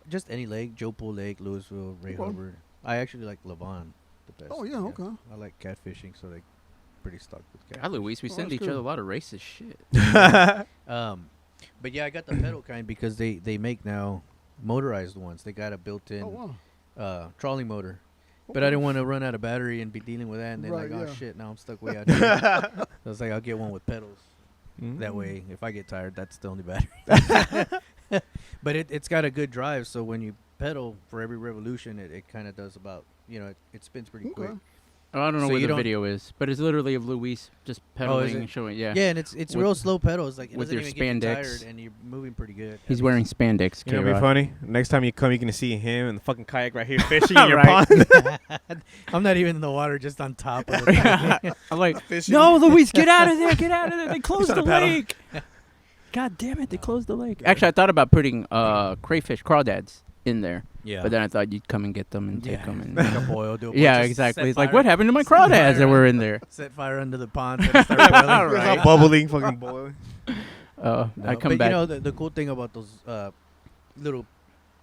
Just any lake, Joe Pool Lake, Louisville, Ray
Okay.
Hubbard. I actually like Levon the best.
Oh yeah. Okay.
I like catfishing, so they pretty stocked with
God,
cat.
Luis, we
Oh,
send
that's
each other a
good.
lot of racist shit.
But yeah, I got the pedal kind because they make now motorized ones. They got a built-in
Oh wow.
trolley motor. But
Okay.
I didn't want to run out of battery and be dealing with that, and then
Right,
like, oh
yeah.
shit, now I'm stuck way out here. So I was like, I'll get one with pedals. That way, if I get tired, that's the only battery. But it's got a good drive, so when you pedal for every revolution, it kind of does about, it spins pretty quick.
Okay.
Oh, I don't know
So
where
you
the
don't-
video is, but it's literally of Luis just pedaling
it?
and showing. Yeah.
Yeah, and it's
With-
real slow pedals. Like it
with
doesn't
your
even get you
spandex.
tired, and you're moving pretty good.
He's
At
wearing
least.
spandex.
You know what'd be
K-Rod.
funny? Next time you come, you can see him and the fucking kayak right here fishing in your
Right.
pond.
I'm not even in the water, just on top of it.
I'm like,
Fishing.
no, Luis, get out of there, get out of there. They closed
on
the
a paddle.
lake. God damn it, they closed the lake. Actually, I thought about putting crayfish crawdads in there,
Yeah.
but then I thought you'd come and get them and take them. And
Make a boil, do a
yeah,
bunch of
exactly.
set
It's like,
fire-
what happened to my
set fire
crawdads that were in there?
Set fire under the pond. Let it start boiling.
All
It's
right.
all bubbling, fucking boiling.
No,
I come
but
back.
you know the cool thing about those little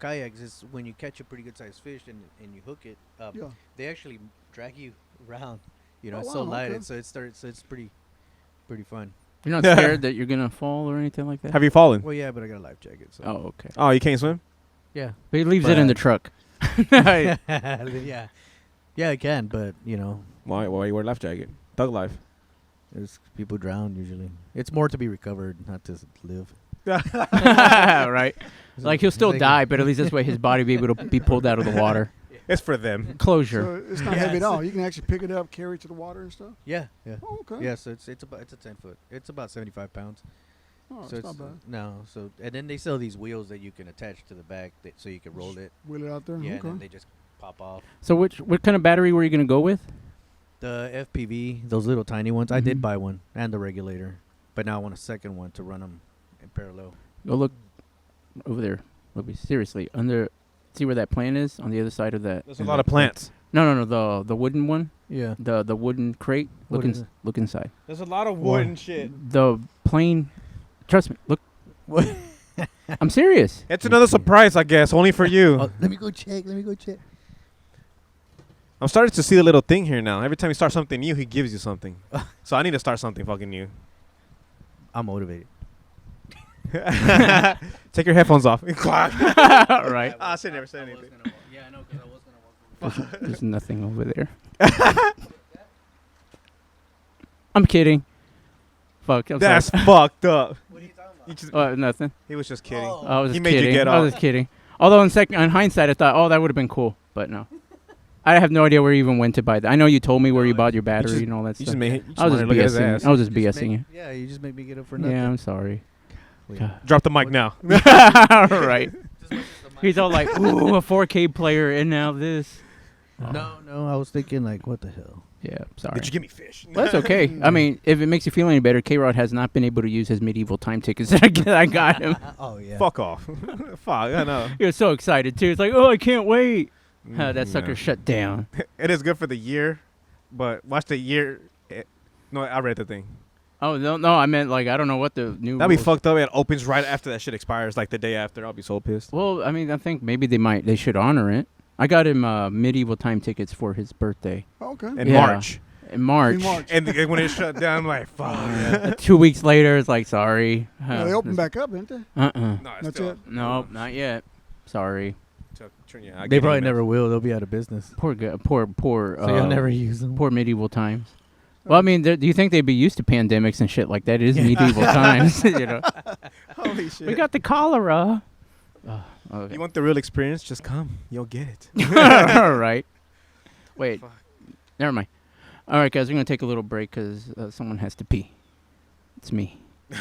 kayaks is when you catch a pretty good sized fish and you hook it up,
Yeah.
they actually drag you around.
Oh,
It's so
wow,
light,
okay.
and so it's pretty fun.
You're not scared that you're gonna fall or anything like that?
Have you fallen?
Well, yeah, but I got a life jacket. So.
Oh, okay.
Oh, you can't swim?
yeah,
But he leaves it in the truck.
yeah, yeah, I can, but
Why you wear a life jacket? Thug life.
there's people drown usually. It's more to be recovered, not to live.
Right. Like he'll still
It's
die, but at least this way his body will be able to be pulled out of the water.
It's for them.
Closure.
So it's not
Yeah,
heavy at
it's-
all. You can actually pick it up, carry it to the water and stuff.
Yeah, yeah.
Oh, okay.
Yeah, so it's a 10-foot. It's about 75 pounds.
Oh,
So
it's
it's
not bad.
no. So and then they sell these wheels that you can attach to the back, so you can roll it.
Wheel it out there.
Yeah, and
okay.
then they just pop off.
So what kind of battery were you gonna go with?
The FPV, those little tiny ones. I did
Mhm.
buy one and the regulator, but now I want a second one to run them in parallel.
Go look over there. Seriously, see where that plant is on the other side of that.
There's a lot of plants.
No, the wooden one,
Yeah.
the wooden crate.
What is it?
Look inside.
There's a lot of
wood
and shit.
The plane. Trust me. Look.
What?
I'm serious.
It's another surprise, I guess, only for you.
Let me go check.
I'm starting to see the little thing here now. Every time you start something new, he gives you something. So I need to start something fucking new.
I'm motivated.
Take your headphones off.
Right.
I should never say anything.
Yeah, I know, because I was gonna walk.
There's nothing over there. I'm kidding. Fuck. I'm
That's
sorry.
fucked up.
What are you talking about?
You just-
Nothing.
he was just kidding.
Oh.
I was
He
just
made you
kidding.
get
I was
off.
just kidding. Although in hindsight, I thought, oh, that would have been cool, but no. I have no idea where you even went to buy that. I know you told me where
No,
you bought your
just-
battery and all that
You
stuff.
just made. You just
I was
wanted
just
to look at his
BSing.
ass.
I was just
You
BSing you.
Yeah, you just make me get up for nothing.
Yeah, I'm sorry.
Wait.
God.
Drop the mic now.
All right. He's all like, ooh, a 4K player, and now this.
No, I was thinking like, what the hell?
Yeah, sorry.
Did you give me fish?
Well, that's okay. I mean, if it makes you feel any better, K-Rod has not been able to use his medieval time tickets that I got him.
Oh yeah.
Fuck off. Fuck. I know.
He was so excited too. It's like, oh, I can't wait. That
Mm,
sucker
yeah.
shut down.
It is good for the year, but watch the year. No, I read the thing.
Oh no, I meant like I don't know what the new.
That'd be
rules-
fucked up. It opens right after that shit expires, like the day after. I'll be so pissed.
Well, I mean, I think maybe they should honor it. I got him medieval time tickets for his birthday
Okay.
In
Yeah.
March.
in March.
In March.
And when it shut down, I'm like, fuck.
2 weeks later, it's like, sorry.
Yeah, they open back up, didn't they?
No, it's
That's
still,
it.
No, not yet. Sorry.
Yeah, I
They
get
probably
it,
never
man.
will. They'll be out of business.
Poor guy. Poor.
So you'll never use them.
Poor medieval times. Well, I mean, do you think they'd be used to pandemics and shit like that? It is medieval times, you know.
Holy shit.
We got the cholera. Oh, okay.
You want the real experience? Just come. You'll get it.
All right. Wait.
Fuck.
Never mind. All right, guys, we're gonna take a little break because someone has to pee. It's me.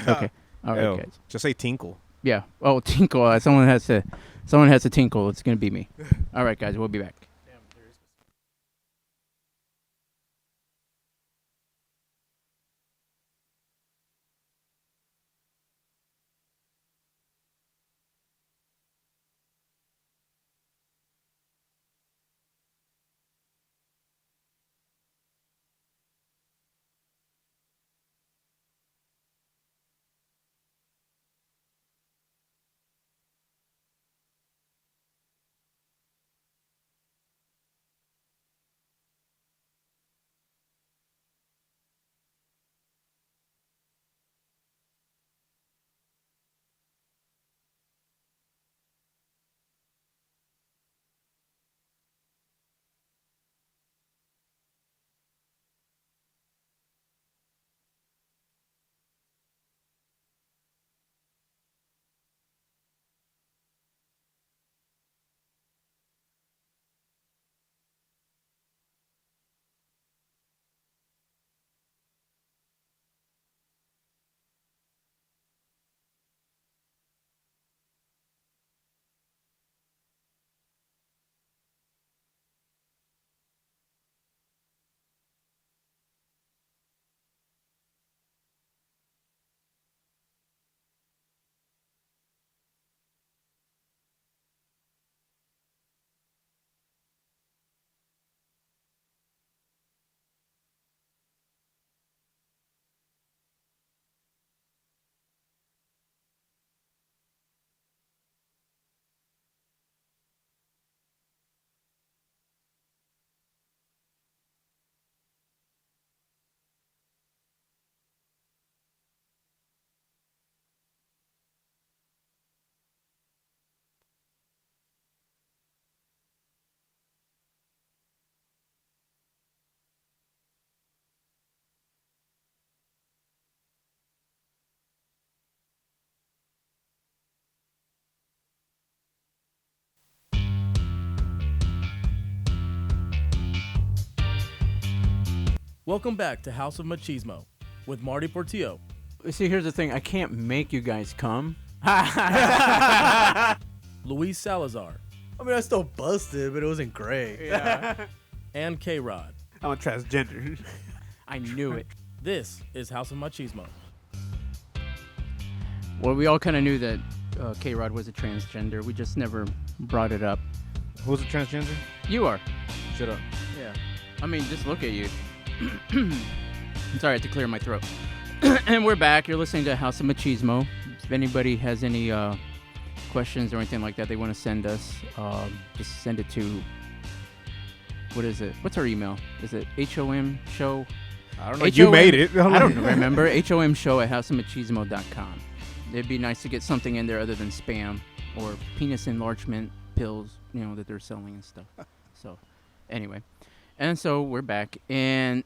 Okay. All right,
Ew.
guys.
Just say tinkle.
Yeah. Oh, tinkle. Someone has to tinkle. It's gonna be me. All right, guys. We'll be back.
Welcome back to House of Machismo with Marty Portillo,
See, here's the thing. I can't make you guys come.
Luis Salazar,
I mean, I still busted, but it wasn't great.
Yeah.
and K-Rod.
I'm a transgender.
I knew it.
This is House of Machismo.
Well, we all kind of knew that K-Rod was a transgender. We just never brought it up.
Who's a transgender?
You are.
Shut up.
Yeah. I mean, just look at you. I'm sorry, I had to clear my throat. And we're back. You're listening to House of Machismo. If anybody has any questions or anything like that they want to send us, just send it to, what is it? What's our email? Is it HOM show?
I don't know. You made it.
I don't remember. HOM show at houseofmachismo.com. It'd be nice to get something in there other than spam or penis enlargement pills, that they're selling and stuff. So, anyway. And so we're back, and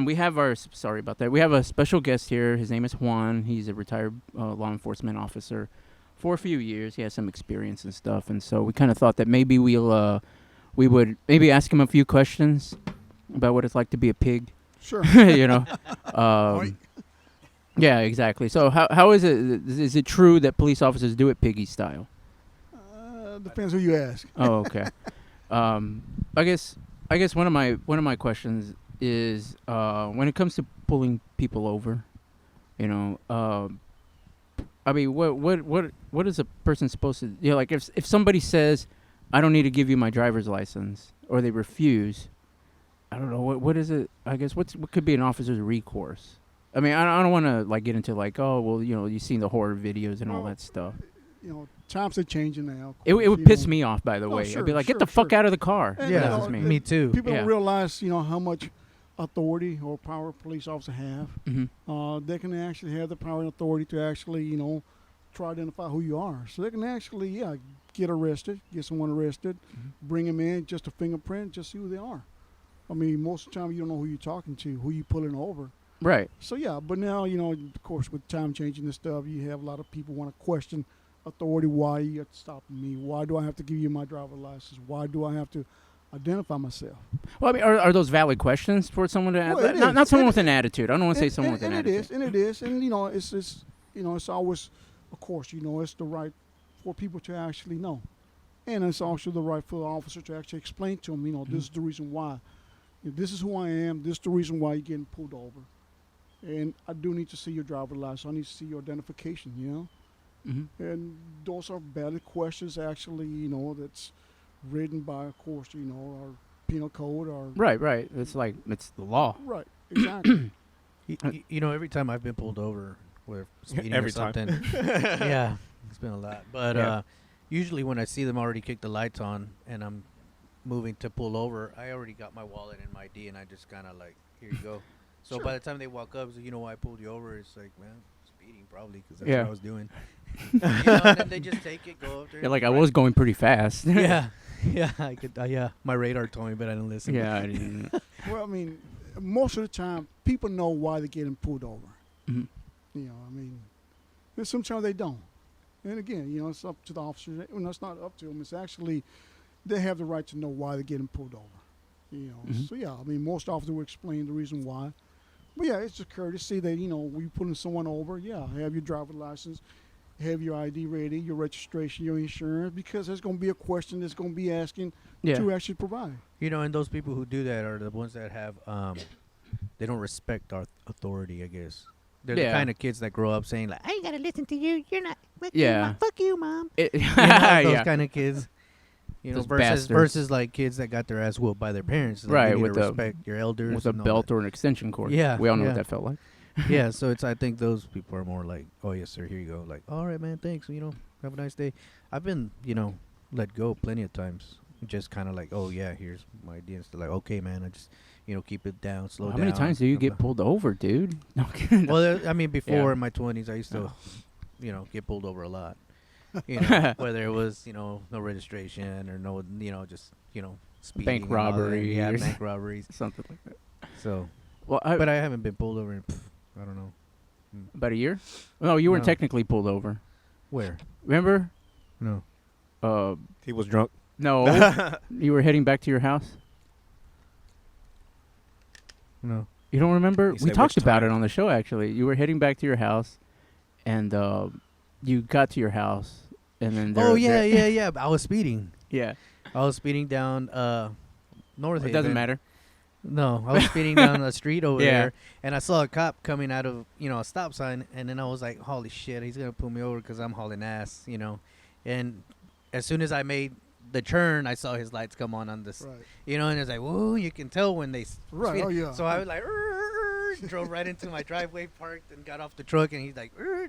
we have sorry about that. We have a special guest here. His name is Juan. He's a retired law enforcement officer for a few years. He has some experience and stuff, and so we kind of thought that maybe we would maybe ask him a few questions about what it's like to be a pig.
Sure.
Yeah, exactly. So how is it? Is it true that police officers do it piggy style?
Depends who you ask.
Oh, okay. I guess one of my questions is when it comes to pulling people over, I mean, what is a person supposed to, like if somebody says, I don't need to give you my driver's license, or they refuse, I don't know, what is it? I guess what could be an officer's recourse? I mean, I don't want to like get into like, oh well, you've seen the horror videos and all that stuff.
Times are changing now.
It would piss me off, by the way.
Sure,
I'd be like,
sure,
get the fuck out of the car.
And,
Yeah,
That's just
me too.
People
Yeah.
don't realize, how much authority or power a police officer have.
Mm-hmm.
They can actually have the power and authority to actually, try to identify who you are. So they can actually, get someone arrested, bring them in, just a fingerprint, just see who they are. I mean, most of the time you don't know who you're talking to, who you pulling over.
Right.
So yeah, but now, of course, with time changing and stuff, you have a lot of people want to question authority. Why are you stopping me? Why do I have to give you my driver's license? Why do I have to identify myself?
Well, I mean, are those valid questions for someone to
Well, it
not
is.
someone with an attitude. I don't want to say someone with an
and
attitude.
it is, and it's always, of course, it's the right for people to actually know, and it's also the right for the officer to actually explain to them, this is the reason why, this is who I am, this is the reason why you're getting pulled over, and I do need to see your driver's license. I need to see your identification,
Mm-hmm.
and those are valid questions actually, that's written by, of course, our penal code or
Right. It's like it's the law.
right, exactly.
Every time I've been pulled over with speeding
Every
or something,
time.
yeah, it's been a lot. But
Yeah.
Usually when I see them already kick the lights on and I'm moving to pull over, I already got my wallet and my ID, and I just kind of like, here you go. So
Sure.
by the time they walk up, so why I pulled you over? It's like, man, speeding probably, because that's
Yeah.
what I was doing. And then they just take it, go up there.
Yeah, like I was going pretty fast.
Yeah, I could. My radar told me, but I didn't listen.
Yeah. I didn't.
Well, I mean, most of the time, people know why they're getting pulled over.
Mhm.
And sometimes they don't. And again, it's up to the officers. Well, it's not up to them. It's actually, they have the right to know why they're getting pulled over.
Mhm.
So yeah, I mean, most officers will explain the reason why. But yeah, it's just courtesy that, when you're pulling someone over, have your driver's license, have your ID ready, your registration, your insurance, because there's going to be a question that's going to be asking
Yeah.
to actually provide.
And those people who do that are the ones that have, they don't respect our authority, I guess. They're
Yeah.
the kind of kids that grow up saying, like, I ain't got to listen to you. You're not. Fuck
Yeah.
You, Mom. Fuck you, Mom.
Those
Those kind of kids.
Those
Versus
bastards.
like kids that got their ass whooped by their parents. Like,
Right,
you need
with
to
the-
respect your elders.
with a
and all
belt
that.
or an extension cord.
Yeah,
We all know
yeah.
what that felt like.
Yeah, so I think those people are more like, oh, yes, sir, here you go. Like, all right, man, thanks. Have a nice day. I've been, let go plenty of times. Just kind of like, oh, yeah, here's my idea. And like, okay, man, I just, keep it down, slow
How
down.
many times do you get pulled over, dude? No, kidding.
Well, I mean, before
Yeah.
in my 20s, I used to, get pulled over a lot. Whether it was, no registration or no, just, speeding.
Bank
and all that.
robbery
Yeah,
or
bank robberies.
something like that.
So,
Well,
but I haven't been pulled over in, I don't know.
about a year? No, you weren't
No.
technically pulled over.
Where?
Remember?
No.
He was drunk.
No. You were heading back to your house?
No.
You don't remember?
He
We
said
talked
which
about it
time?
on the show, actually. You were heading back to your house, and you got to your house, and then
Oh yeah. I was speeding.
yeah.
I was speeding down North
It
Haven.
doesn't matter.
No, I was speeding down the street over
Yeah.
there, and I saw a cop coming out of a stop sign, and then I was like, "Holy shit, he's gonna pull me over because I'm hauling ass," And as soon as I made the turn, I saw his lights come on this,
Right.
and it's like, "Whoa!" You can tell when they
Right.
speed.
Oh yeah.
So I was like, drove right into my driveway, parked, and got off the truck, and he's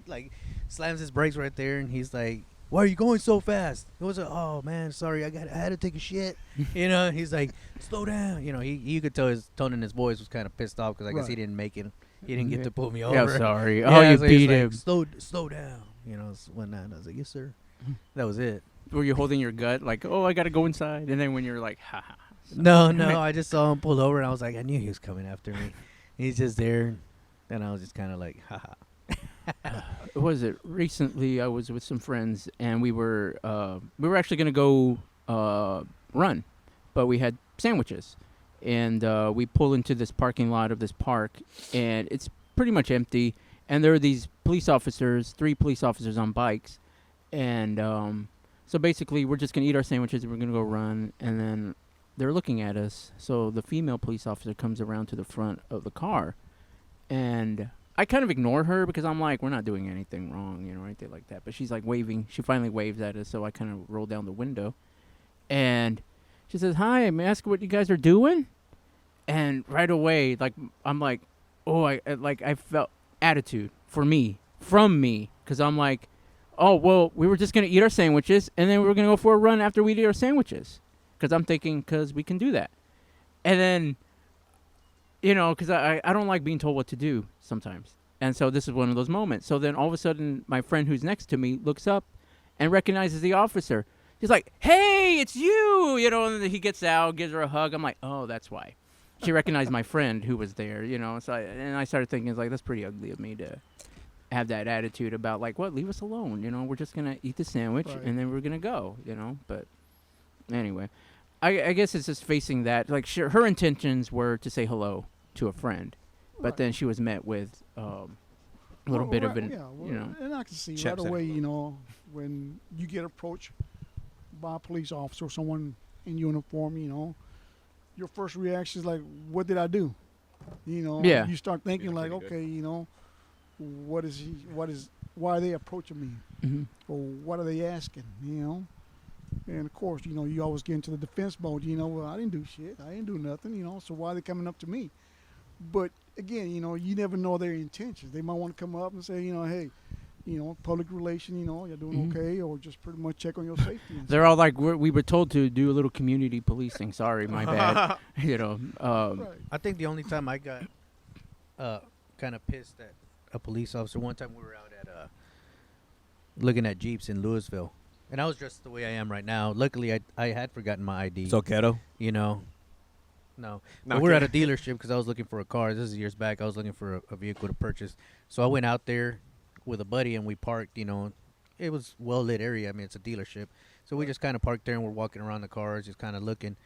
like slams his brakes right there, and he's like, "Why are you going so fast?" It was like, "Oh man, sorry, I had to take a shit." And he's like, "Slow down." You could tell his tone in his voice was kind of pissed off because I guess he
Right.
didn't make it. He didn't get to pull me
Yeah,
over.
sorry.
Yeah,
Oh, you
so he's
beat
like,
him.
Slow down. Whatnot. I was like, "Yes, sir." That was it.
Were you holding your gut like, oh, I got to go inside? And then when you're like, ha ha.
No, I just saw him pull over, and I was like, I knew he was coming after me. He's just there, and I was just kind of like, haha.
What was it? Recently, I was with some friends, and we were actually going to go run, but we had sandwiches. And we pull into this parking lot of this park, and it's pretty much empty. And there are these police officers, 3 police officers on bikes. And so basically, we're just going to eat our sandwiches, and we're going to go run. And then they're looking at us. So the female police officer comes around to the front of the car. And I kind of ignore her because I'm like, we're not doing anything wrong, or anything like that. But she's like waving. She finally waves at us, so I kind of roll down the window. And she says, "Hi, may I ask what you guys are doing?" And right away, like, I'm like, oh, I felt attitude from me, because I'm like, oh, well, we were just going to eat our sandwiches, and then we were going to go for a run after we eat our sandwiches. Because I'm thinking, because we can do that. And then, because I don't like being told what to do sometimes. And so this is one of those moments. So then all of a sudden, my friend who's next to me looks up and recognizes the officer. He's like, "Hey, it's you!" And then he gets out, gives her a hug. I'm like, oh, that's why. She recognized my friend who was there, So I started thinking, it's like, that's pretty ugly of me to have that attitude about, like, what, leave us alone, we're just going to eat the sandwich,
Right.
and then we're going to go, But anyway, I guess it's just facing that. Like, sure, her intentions were to say hello to a friend, but
Right.
then she was met with a little bit of an,
And I can see
Chap
right
said
away, when you get approached by a police officer or someone in uniform, your first reaction is like, what did I do?
Yeah.
You start thinking
Yeah,
like,
pretty good.
okay, why are they approaching me?
Mhm.
Or what are they asking, And of course, you always get into the defense mode, well, I didn't do shit. I didn't do nothing, so why are they coming up to me? But again, you never know their intentions. They might want to come up and say, hey, public relation, you're doing
Mhm.
okay, or just pretty much check on your safety. And
They're all like, we were told to do a little community policing. Sorry, my bad.
stuff. Right.
I think the only time I got kind of pissed at a police officer, one time we were out at looking at Jeeps in Louisville, and I was dressed the way I am right now. Luckily, I had forgotten my ID.
So ghetto.
No.
No,
But we're at a dealership because I was looking for a car. This is years back. I was looking for a vehicle to purchase. So I went out there with a buddy, and we parked, It was well-lit area. I mean, it's a dealership. So we just kind of parked there, and we're walking around the cars, just kind of looking.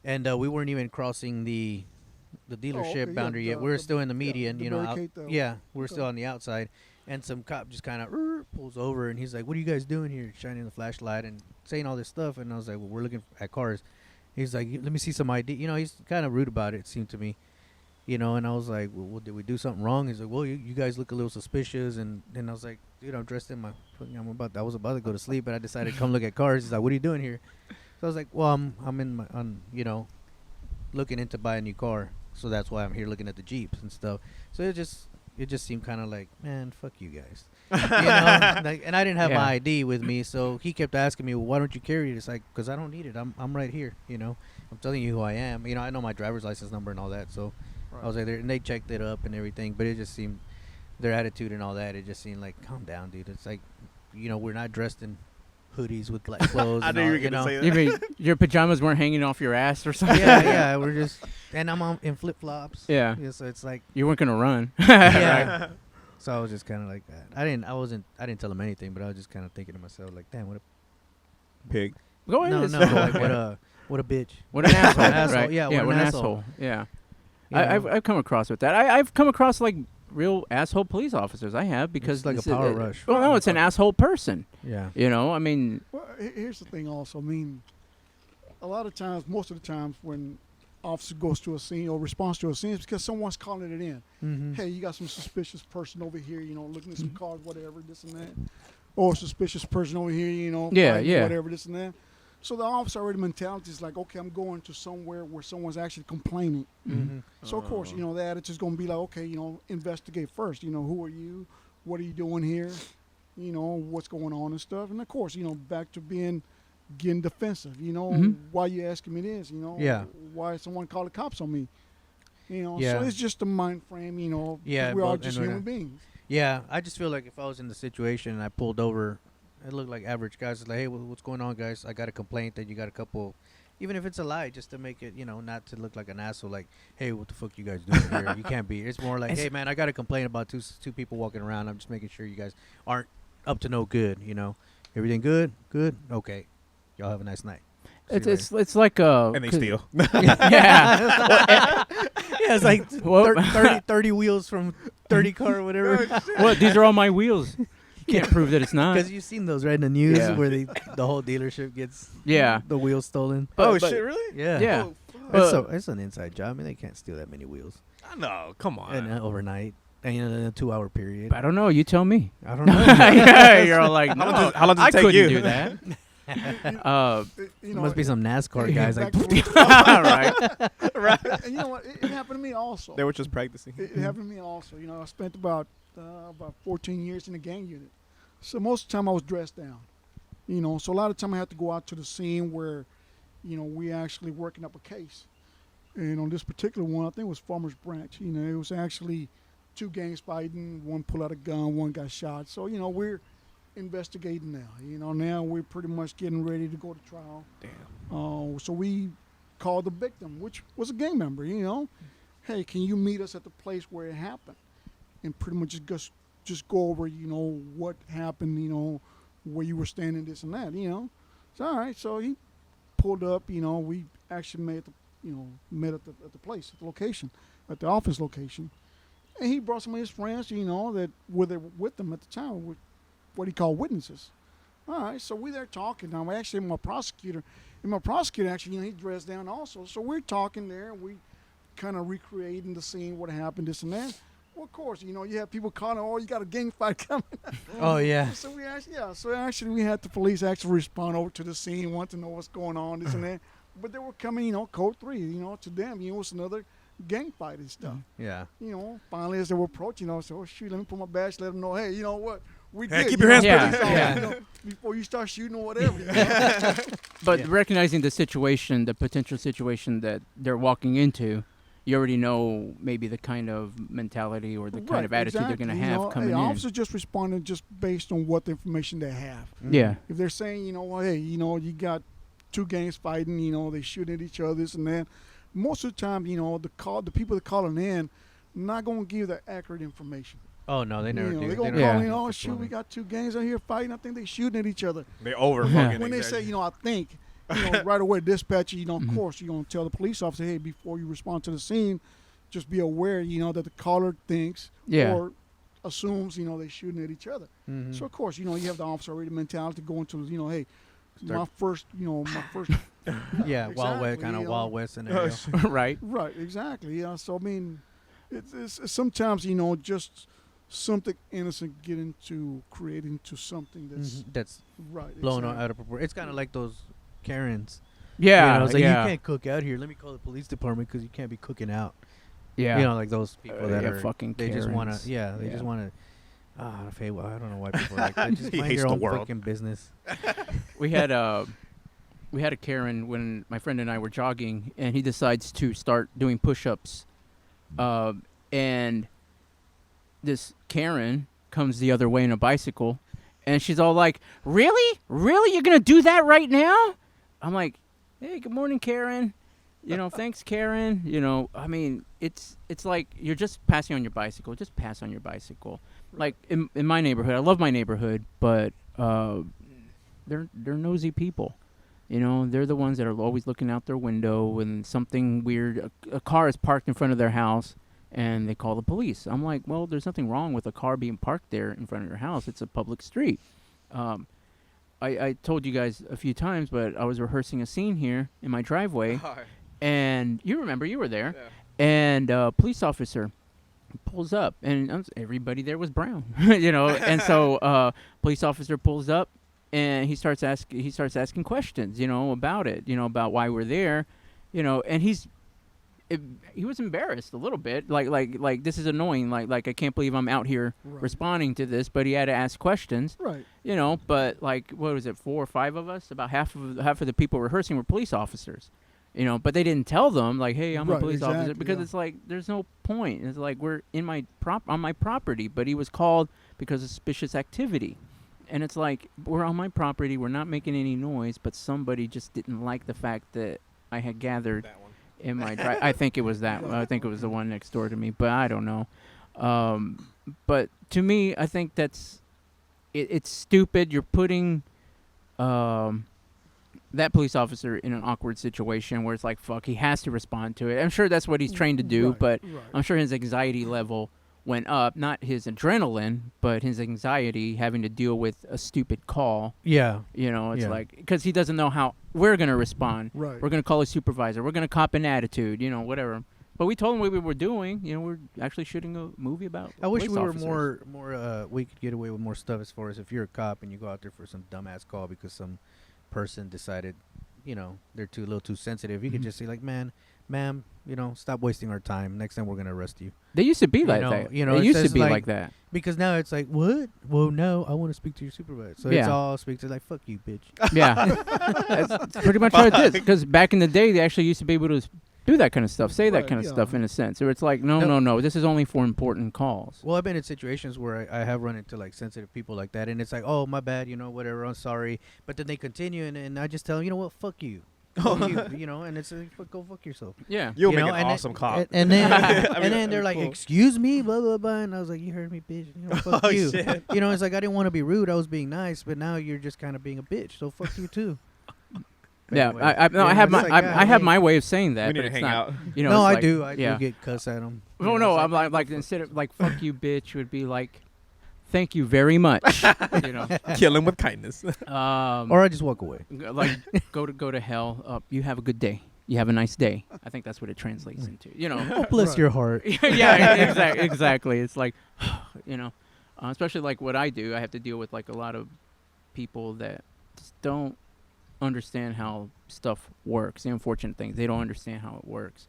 And we weren't even crossing the dealership
okay, yeah,
boundary yet.
the-
We were
the-
still in the
yeah,
median,
the
out,
barricade, though.
yeah, we're
Okay.
still on the outside. And some cop just kind of pulls over, and he's like, "What are you guys doing here?" Shining the flashlight and saying all this stuff. And I was like, "Well, we're looking at cars." He's like, "Let me see some ID." He's kind of rude about it, it seemed to me. And I was like, well, did we do something wrong? He's like, "Well, you guys look a little suspicious." And then I was like, "Dude, I'm dressed in my, I was about to go to sleep, but I decided to come look at cars." He's like, "What are you doing here?" So I was like, "Well, I'm in my, looking into buying a new car. So that's why I'm here looking at the Jeeps and stuff." So it just seemed kind of like, man, fuck you guys. And I didn't have
Yeah.
my ID with me, so he kept asking me, "Well, why don't you carry it?" It's like, because I don't need it. I'm right here. I'm telling you who I am. I know my driver's license number and all that. So I was like there, and they checked it up and everything. But it just seemed, their attitude and all that, it just seemed like, calm down, dude. It's like, we're not dressed in hoodies with like clothes.
I
and
knew you
all,
were gonna say that.
You mean your pajamas weren't hanging off your ass or something?
yeah, we're just, and I'm in flip flops.
Yeah.
So it's like,
You weren't gonna run.
yeah. So I was just kind of like that. I didn't tell him anything, but I was just kind of thinking to myself, like, damn, what a
Pig.
Go ahead.
no,
it's
no,
fine.
like what a bitch.
What an asshole,
What an asshole,
right?
yeah,
what
what
an
an
asshole.
asshole.
Yeah.
You know?
I've come across with that. I've come across like real asshole police officers. I have because
It's like a
this is-
power rush.
Well, no, it's an asshole person.
Yeah.
You know, I mean,
Well, here's the thing also. I mean, a lot of times, most of the times when officer goes to a scene or responds to a scene, it's because someone's calling it in.
Mm-hmm.
Hey, you got some suspicious person over here, looking at some cars, whatever, this and that. Or suspicious person over here,
Yeah,
fighting,
yeah.
whatever, this and that. So the officer already mentality is like, okay, I'm going to somewhere where someone's actually complaining.
Mm-hmm.
So of course, the attitude is going to be like, okay, investigate first. Who are you? What are you doing here? What's going on and stuff. And of course, back to getting defensive. Why you asking me this?
Yeah.
Why someone called the cops on me?
Yeah.
So it's just a mind frame. 'Cause
Yeah,
we are
but-
just
and,
human beings.
Yeah, I just feel like if I was in the situation and I pulled over, it looked like average guys. It's like, hey, what's going on, guys? I got a complaint that you got a couple, even if it's a lie, just to make it, not to look like an asshole. Like, hey, what the fuck you guys doing here? You can't be. It's more like, hey, man, I got a complaint about two people walking around. I'm just making sure you guys aren't up to no good. Everything good? Good. Okay, y'all have a nice night. See you later.
it's like
And they steal.
yeah.
Yeah, it's like
Well-
30 wheels from 30 car or whatever.
Well, these are all my wheels. You can't prove that it's not.
Because you've seen those right in the news
Yeah.
where the whole dealership gets
Yeah.
the wheels stolen.
Oh,
But-
shit, really?
Yeah.
Yeah.
Oh, fuck.
It's an inside job. I mean, they can't steal that many wheels
I know. Come on.
and overnight and in a 2-hour period.
I don't know. You tell me.
I don't know.
Yeah, you're all like, no,
how long does it
I
take
couldn't
you?
do that.
Must be some NASCAR guys like.
back to
right.
Right.
and you know what? It happened to me also.
They were just practicing.
It happened to me also. I spent about 14 years in the gang unit. So most of the time I was dressed down. So a lot of time I had to go out to the scene where, we actually working up a case. And on this particular one, I think it was Farmers Branch. It was actually two gangs fighting. One pulled out a gun, one got shot. So, we're investigating now. Now we're pretty much getting ready to go to trial.
Damn.
So we called the victim, which was a gang member, Hey, can you meet us at the place where it happened? And pretty much just go over, what happened, where you were standing, this and that, So, all right. So he pulled up, we actually met at the place, at the location, at the office location. And he brought some of his friends, that were there with them at the time, with what he called witnesses. All right, so we're there talking. Now, actually, my prosecutor, actually, he dressed down also. So we're talking there, and we kind of recreating the scene, what happened, this and that. Well, of course, you have people calling, oh, you got a gang fight coming.
Oh, yeah.
So we had the police actually respond over to the scene, want to know what's going on, this and that. But they were coming, code 3, to them, it was another gang fight and stuff.
Yeah.
Finally as they were approaching, I said, oh, shoot, let me put my badge, let them know, hey, you know what? We
Hey,
good.
keep your hands
Yeah,
police officer,
yeah.
before you start shooting or whatever.
But
Yeah.
recognizing the situation, the potential situation that they're walking into, you already know maybe the kind of mentality or the kind of attitude they're going to have coming in.
Officers just responding just based on what the information they have.
Yeah.
If they're saying, hey, you got two gangs fighting, they shooting at each other, this and that. Most of the time, the people that calling in, not going to give the accurate information.
Oh, no, they never do.
They're going
don't
to call
Yeah.
in, oh, shoot, we got two gangs out here fighting. I think they shooting at each other.
They over
Yeah.
fucking.
When they say,
exaggerate.
I think, right away, dispatcher, of
Mhm.
course, you're going to tell the police officer, hey, before you respond to the scene, just be aware, that the caller thinks
Yeah.
or assumes, they shooting at each other.
Mhm.
So, of course, you have the officer already mentality going to, hey,
Start-
my first,
Yeah, Wild West,
Exactly,
kind of
you know.
Wild West scenario.
Right.
right, exactly. Yeah. So, I mean, it's sometimes, just something innocent get into create into something that's
Mhm. That's
right.
blown
exactly.
out of proportion. It's kind of like those Karens.
Yeah.
It's like,
yeah.
you can't cook out here. Let me call the police department because you can't be cooking out.
Yeah.
Like those people that
yeah,
are
fucking
they just want
Karens.
to. Yeah, they
Yeah.
just want to. I don't know why people are like that. Just
He
mind
hates
your
the
own
world.
fucking business.
We had a Karen when my friend and I were jogging, and he decides to start doing push-ups, and this Karen comes the other way in a bicycle, and she's all like, "Really? Really? You're gonna do that right now?" I'm like, "Hey, good morning, Karen. Thanks, Karen. I mean, it's like you're just passing on your bicycle. Just pass on your bicycle. Like in my neighborhood, I love my neighborhood, but they're nosy people. You know, they're the ones that are always looking out their window when something weird, a car is parked in front of their house, and they call the police. I'm like, well, there's nothing wrong with a car being parked there in front of your house. It's a public street. I told you guys a few times, but I was rehearsing a scene here in my driveway, and you remember, you were there, and a police officer pulls up, and everybody there was brown, you know, and so police officer pulls up, and he starts asking questions, you know, about it, you know, about why we're there, you know, and he was embarrassed a little bit, like this is annoying, like I can't believe I'm out here responding to this, but he had to ask questions,
Right.
you know, but like, what was it, 4 or 5 of us? About half of the people rehearsing were police officers, you know, but they didn't tell them, like, hey, I'm a police officer, because it's like, there's no point. It's like, we're in on my property, but he was called because of suspicious activity. And it's like, we're on my property, we're not making any noise, but somebody just didn't like the fact that I had gathered in my drive. I think it was that one. I think it was the one next door to me, but I don't know. But to me, I think that's it's stupid. You're putting that police officer in an awkward situation where it's like, fuck, he has to respond to it. I'm sure that's what he's trained to do, but I'm sure his anxiety level went up, not his adrenaline, but his anxiety having to deal with a stupid call.
Yeah.
You know, it's like, because he doesn't know how we're going to respond.
Right.
We're going to call a supervisor. We're going to cop an attitude, you know, whatever. But we told him what we were doing. You know, we're actually shooting a movie about
I wish we were
officers.
more we could get away with more stuff as far as if you're a cop and you go out there for some dumbass call because some person decided, you know, they're a little too sensitive. You could just say like, ma'am, you know, stop wasting our time. Next time we're going to arrest you.
They used to be like that.
You know,
it used to be like that.
Because now it's like, what? Well, no, I want to speak to your supervisor. So it's all speak to like, fuck you, bitch.
Yeah. That's pretty much how it is. Because back in the day, they actually used to be able to do that kind of stuff, say that kind of stuff in a sense. Or it's like, no, this is only for important calls.
Well, I've been in situations where I have run into like sensitive people like that. And it's like, oh, my bad, you know, whatever, I'm sorry. But then they continue and I just tell them, you know what, fuck you. You know, and it's like, go fuck yourself.
Yeah.
You'll
You
make
know,
an awesome cop.
And then,
I mean,
and then they're like,
cool.
excuse me, blah, blah, blah. And I was like, you heard me, bitch. You know, fuck you.
Shit.
You know, it's like, I didn't want to be rude. I was being nice. But now you're just kind of being a bitch. So fuck you, too. But
Yeah,
anyway.
I have
it's
my
like,
I have my way of saying that,
We need
but
to
it's
hang
not.
out.
You know,
no,
it's
I
like,
do. I
yeah.
do get cuss at them.
Oh no, I'm like instead of like fuck you, bitch, would be like, thank you very much. You know,
Kill him with kindness.
Or I just walk away.
like go to hell. You have a good day. You have a nice day. I think that's what it translates into. You know.
Oh, bless your heart.
Yeah, exactly. It's like, you know, especially like what I do. I have to deal with like a lot of people that just don't understand how stuff works. The unfortunate thing, they don't understand how it works,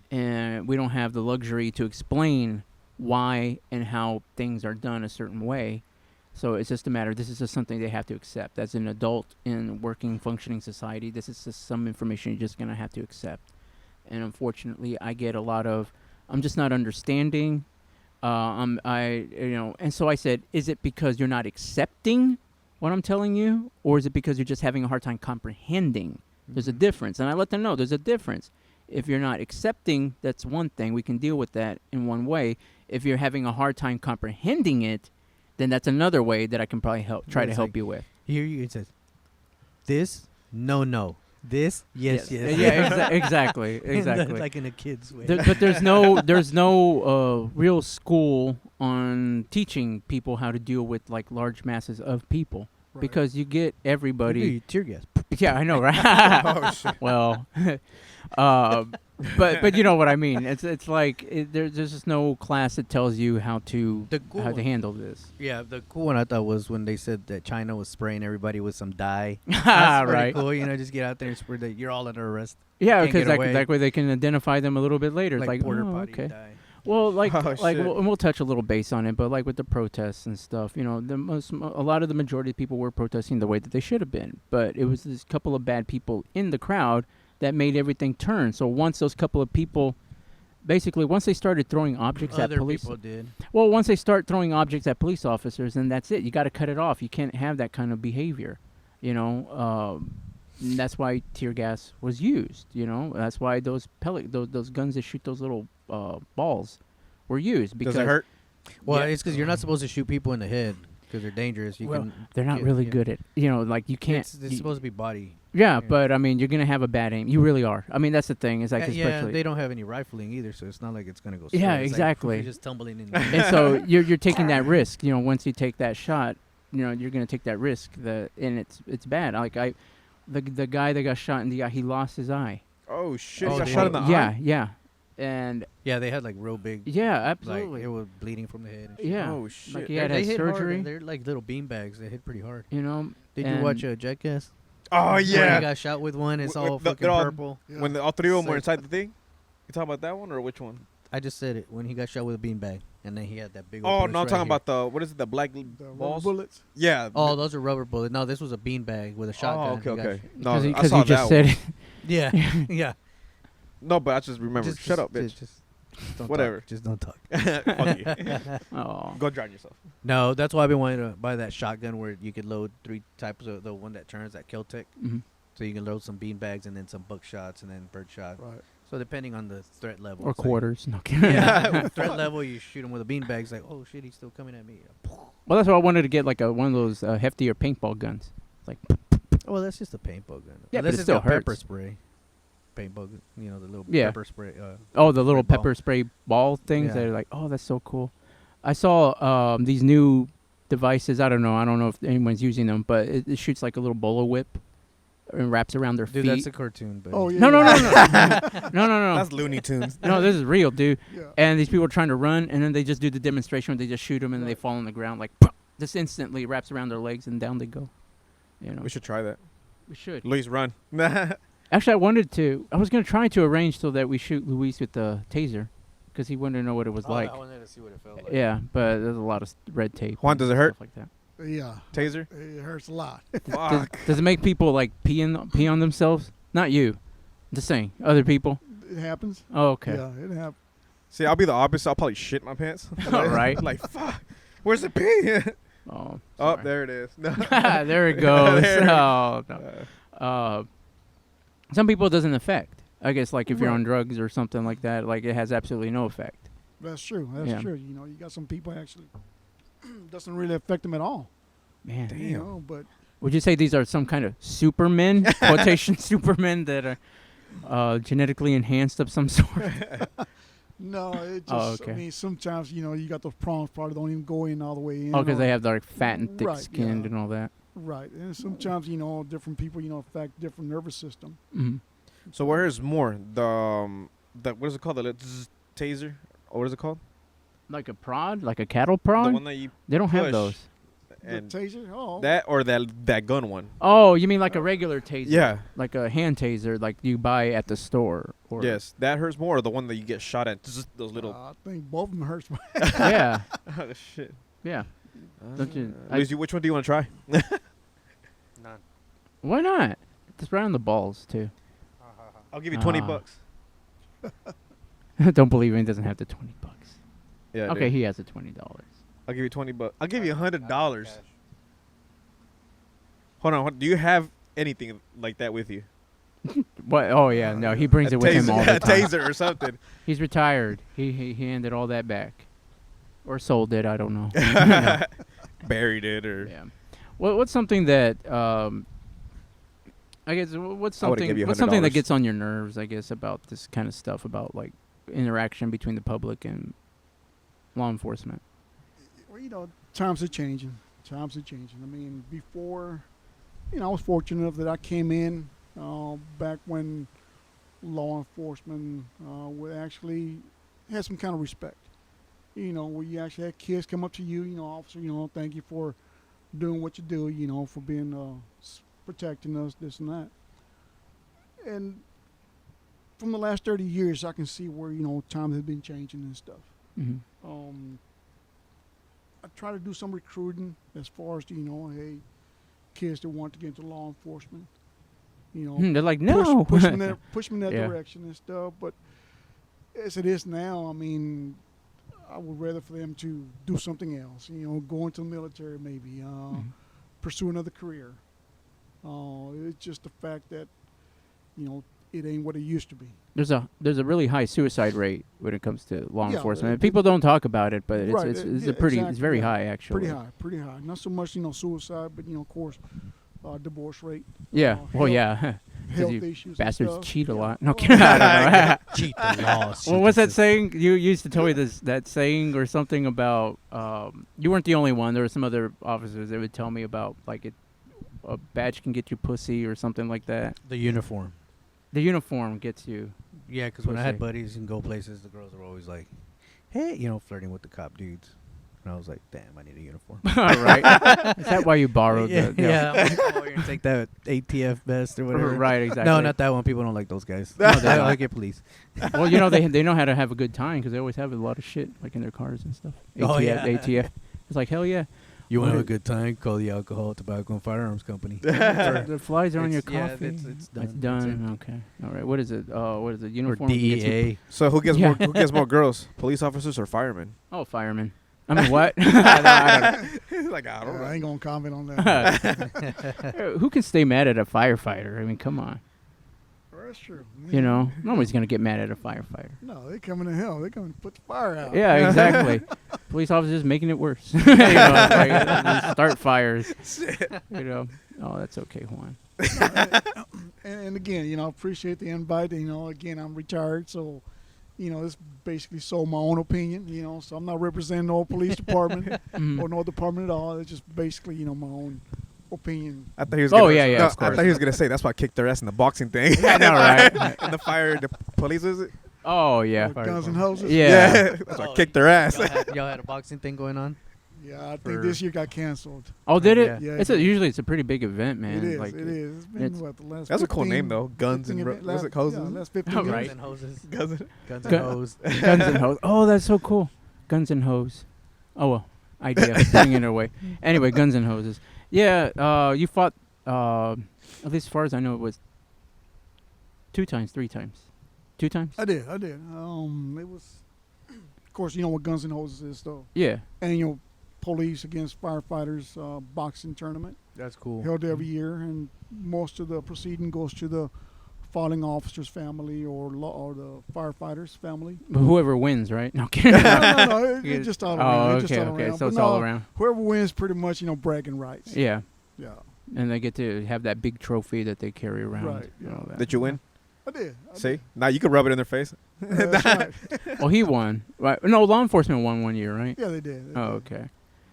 and we don't have the luxury to explain why and how things are done a certain way. So it's just a matter. This is just something they have to accept as an adult in working, functioning society. This is just some information you're just gonna have to accept. And unfortunately, I get a lot of, I'm just not understanding. And so I said, is it because you're not accepting what I'm telling you, or is it because you're just having a hard time comprehending? There's a difference, and I let them know there's a difference. If you're not accepting, that's one thing. We can deal with that in one way. If you're having a hard time comprehending it, then that's another way that I can probably try to help you with.
Here it says, this, no. This, yes.
Yeah, exactly.
Like in a kid's way.
But there's no real school on teaching people how to deal with like large masses of people, because you get everybody.
Tear gas.
Yeah, I know, right?
Oh shit.
Well, but you know what I mean. It's like there's just no class that tells you how to handle this.
Yeah, the cool one I thought was when they said that China was spraying everybody with some dye.
Right.
Pretty cool. You know, just get out there and spray that. You're all under arrest.
Yeah,
Can't
because
get away.
that way they can identify them a little bit later.
Like
It's like,
porter
oh,
potty
okay.
dye.
Well, like,
Oh, shit.
we'll touch a little base on it, but like with the protests and stuff, you know, a lot of the majority of people were protesting the way that they should have been, but it was this couple of bad people in the crowd that made everything turn. So once those couple of people, basically, once they started throwing objects at police,
people did.
well, once they start throwing objects at police officers, then that's it. You got to cut it off. You can't have that kind of behavior, you know. That's why tear gas was used. You know, that's why those guns that shoot those little balls were used. Because
Does it hurt?
Well,
Yeah.
it's because you're not supposed to shoot people in the head because they're dangerous.
They're not really good at, you know, like you can't.
It's supposed to be body.
Yeah,
Yeah.
but I mean, you're gonna have a bad aim. You really are. I mean, that's the thing. Is like
Yeah,
especially.
they don't have any rifling either, so it's not like it's gonna go.
Yeah,
straight. It's
exactly.
Like, you're just tumbling in.
And so you're taking that risk. Once you take that shot, you're gonna take that risk. And it's bad. Like the guy that got shot in the eye, he lost his eye.
Oh shit!
Oh,
He got
they
shot in
did.
the
Yeah,
eye.
yeah, and
yeah, they had like real big.
yeah,
Like
absolutely.
it was bleeding from the head. And shit.
Yeah.
Oh
Like
shit!
he had
They hit hard,
surgery.
and they're like little bean bags. They hit pretty hard.
Did
Did you watch Jackass?
Oh
Where
yeah.
he got shot with one. It's
With
all
the-
fucking
they're all-
purple.
Yeah.
When all three of them were
So-
inside the thing. You talking about that one or which one?
I just said it when he got shot with a bean bag, and then he had that big.
Oh
old
no, I'm
bruise
talking
right
about the what is it? The black
The rubber
balls.
bullets.
Yeah.
Oh, those are rubber bullets. No, this was a bean bag with a shotgun.
Oh, okay,
He got
okay.
sh-
No, I
because
saw
you just
that
said
one.
it.
Yeah, yeah.
No, but I just remember. Shut up, bitch.
Just don't
Whatever.
Talk. Just don't talk.
Fuck you.
Oh,
Go drown yourself.
No, that's why I've been wanting to buy that shotgun where you could load 3 types of the one that turns, that Kel-Tec.
hmm
So you can load some bean bags and then some buckshots and then bird shot.
Right.
So depending on the threat level.
or
it's like-
quarters. No kidding.
Yeah, with threat level, you shoot him with a bean bag. It's like, oh shit, he's still coming at me.
Well, that's why I wanted to get like one of those heftier paintball guns.
Oh, well, that's just a paintball gun.
Yeah, but
Unless
it
it's
still
got pepper
hurts.
spray. Paintball gun, the little
Yeah.
pepper spray.
Oh, the little
Red ball.
pepper spray ball things.
Yeah.
That are like, oh, that's so cool. I saw these new devices. I don't know if anyone's using them, but it shoots like a little bolo whip and wraps around their
Dude,
feet.
that's a cartoon. But
Oh yeah.
No,
yeah.
no.
That's Looney Tunes.
No, this is real, dude.
Yeah.
And these people are trying to run, and then they just do the demonstration where they just shoot them, and then they
Right.
fall on the ground like just instantly wraps around their legs, and down they go.
We should try that.
we should.
Luis, run.
Actually, I was gonna try to arrange so that we shoot Luis with the taser, because he wanted to know what it was like.
I wanted to see what it felt like.
Yeah, but there's a lot of red tape.
Juan,
and
does it hurt?
Stuff like that.
Yeah.
Taser.
It hurts a lot.
Does,
Fuck.
does it make people like pee on themselves? Not you. Just saying. Other people.
It happens.
Oh, okay.
Yeah, it happens.
See, I'll be the opposite. I'll probably shit my pants.
All right.
Like fuck. Where's the pee?
Oh.
Oh,
sorry.
there it is.
There it goes.
There it is.
Oh no. Some people it doesn't affect. I guess like if you're
Right.
on drugs or something like that, like it has absolutely no effect.
That's true. That's
Yeah.
true. You know, you got some people actually doesn't really affect them at all.
Man.
Damn.
You know, but
Would you say these are some kind of supermen, quotation supermen that are genetically enhanced of some sort?
no, it just.
Oh, okay.
I mean, sometimes you got those prongs probably don't even go in all the way in.
Oh, because
or-
they have like fat and thick
Right,
skinned
yeah.
and all that.
Right, and sometimes different people affect different nervous system.
Mm-hmm.
So where's more the what is it called? The taser? Or what is it called?
Like a prod, like a cattle
The
prod.
one that you
They don't have
push.
those.
and
the taser. Oh,
that or that gun one.
Oh, you mean like a regular taser?
Yeah.
Like a hand taser, like you buy at the store. Or
Yes, that hurts more. Or the one that you get shot at. Those little.
I think both of them hurts.
Yeah,
Oh shit.
yeah. Don't you-
Luis, which one do you want to try?
None.
Why not? Just right on the balls too.
I'll give you 20
Ah.
bucks.
Don't believe me. He doesn't have the $20.
Yeah.
Okay, he has the $20.
I'll give you 20 bucks. I'll give you $100. Hold on. Do you have anything like that with you?
What? Oh yeah, no. He brings
A
it with him
taser-
all the
a
time.
taser or something.
He's retired. He handed all that back, or sold it. I don't know.
Buried it or.
Yeah. What's something that I guess what's
I would've give
something
you
what's something that
$100.
gets on your nerves? I guess about this kind of stuff, about like interaction between the public and law enforcement.
Well, times are changing. Times are changing. I mean, before, I was fortunate enough that I came in back when law enforcement would actually had some kind of respect. Where you actually had kids come up to you, officer, thank you for doing what you do, for being protecting us, this and that. And from the last 30 years, I can see where times have been changing and stuff.
Mm-hmm.
I try to do some recruiting as far as hey, kids that want to get into law enforcement.
They're like, no.
push them in that
Yeah.
direction and stuff. But as it is now, I mean, I would rather for them to do something else. Go into the military maybe, pursue another career. It's just the fact that it ain't what it used to be.
There's a really high suicide rate when it comes to law
Yeah,
enforcement.
it-
People don't talk about it, but it's
Right,
it's
yeah,
a pretty it's
exactly,
very
yeah.
high actually.
Pretty high. Not so much suicide, but of course, divorce rate.
Yeah. Well,
health-
yeah.
Health
you
issues. and
Bastards
stuff.
cheat a
Yeah.
lot. No,
Well,
kidding. I don't know.
Cheat the laws.
Well, what's that saying? You used to tell me that saying or something about. You weren't the only one. There were some other officers that would tell me about like a badge can get you pussy or something like that.
The uniform.
The uniform gets you.
Yeah, because when I had
Pussy.
buddies and go places, the girls were always like, "Hey," flirting with the cop dudes. And I was like, "Damn, I need a uniform."
All right. Is that why you borrowed
yeah,
the?
yeah. I'm like, oh, you're gonna take that ATF vest or whatever.
Right. Exactly.
No, not that one. People don't like those guys.
No,
No,
they
I
don't.
like it, police.
Well, they know how to have a good time because they always have a lot of shit like in their cars and stuff. ATF,
Oh, yeah.
ATF. It's like hell yeah.
You want to have a
Right.
good time? Call the Alcohol, Tobacco, and Firearms Company.
The flies are on your
It's- yeah,
coffee.
it's done.
It's
That's
done. Okay. All right. What is it? What is it?
Or
Uniform. gets you-
DEA.
So who gets
Yeah.
more? Who gets more girls? Police officers or firemen?
Oh, fireman. I mean, what? I
Like I don't
Yeah,
know.
I ain't gonna comment on that.
don't know. Who can stay mad at a firefighter? I mean, come on.
That's true.
You know, nobody's gonna get mad at a firefighter.
No, they coming to hell. They coming to put the fire out.
Yeah, exactly. Police officers making it worse. It's like, they start fires. Oh, that's okay, Juan.
And again, I appreciate the invite. Again, I'm retired, so it's basically so my own opinion. So I'm not representing no police department
Mhm.
or no department at all. It's just basically my own opinion.
I thought he was.
Oh,
Gonna,
yeah, yeah,
no,
of
I
course.
thought he was gonna say that's why I kicked their ass in the boxing thing.
I know, right?
And the police was it?
Oh yeah.
With guns and hoses.
Yeah.
That's why I kicked their ass.
Y'all had a boxing thing going on?
Yeah, I think
For-
this year got canceled.
Oh, did it?
Yeah.
Yeah,
It's
it did.
usually it's a pretty big event, man.
It is.
Like,
it is. It's been
it's-
what the last.
That's a cool
15
name though. Guns
15
and
event-
what's
last-
it? Hoses.
Yeah, last 15
Oh,
years.
right.
Guns and hoses.
Guns and-
Guns
Gun-
and hose.
Guns and hose. Oh, that's so cool. Guns and hose. Oh well, idea. Putting it away. Anyway, guns and hoses. Yeah. You fought. At least as far as I know, it was 3 times. 2 times.
I did. It was, of course, what Guns and Hoses is, though.
Yeah.
Annual police against firefighters boxing tournament
That's cool.
held every year, and most of the proceeding goes to the falling officer's family or the firefighter's family.
Whoever wins, right? No kidding.
No, it's
Yeah.
just all
Oh,
around. It's
okay,
just all
okay.
around.
So
But
it's
no,
all around.
Whoever wins, pretty much, bragging rights.
Yeah.
Yeah,
And they get to have that big trophy that they carry around.
Right,
and all that.
Did you win?
I did.
See, now you can rub it in their face.
That's right.
Well, he won. Right. No, law enforcement won one year, right?
Yeah, they did. They
Oh,
did.
okay.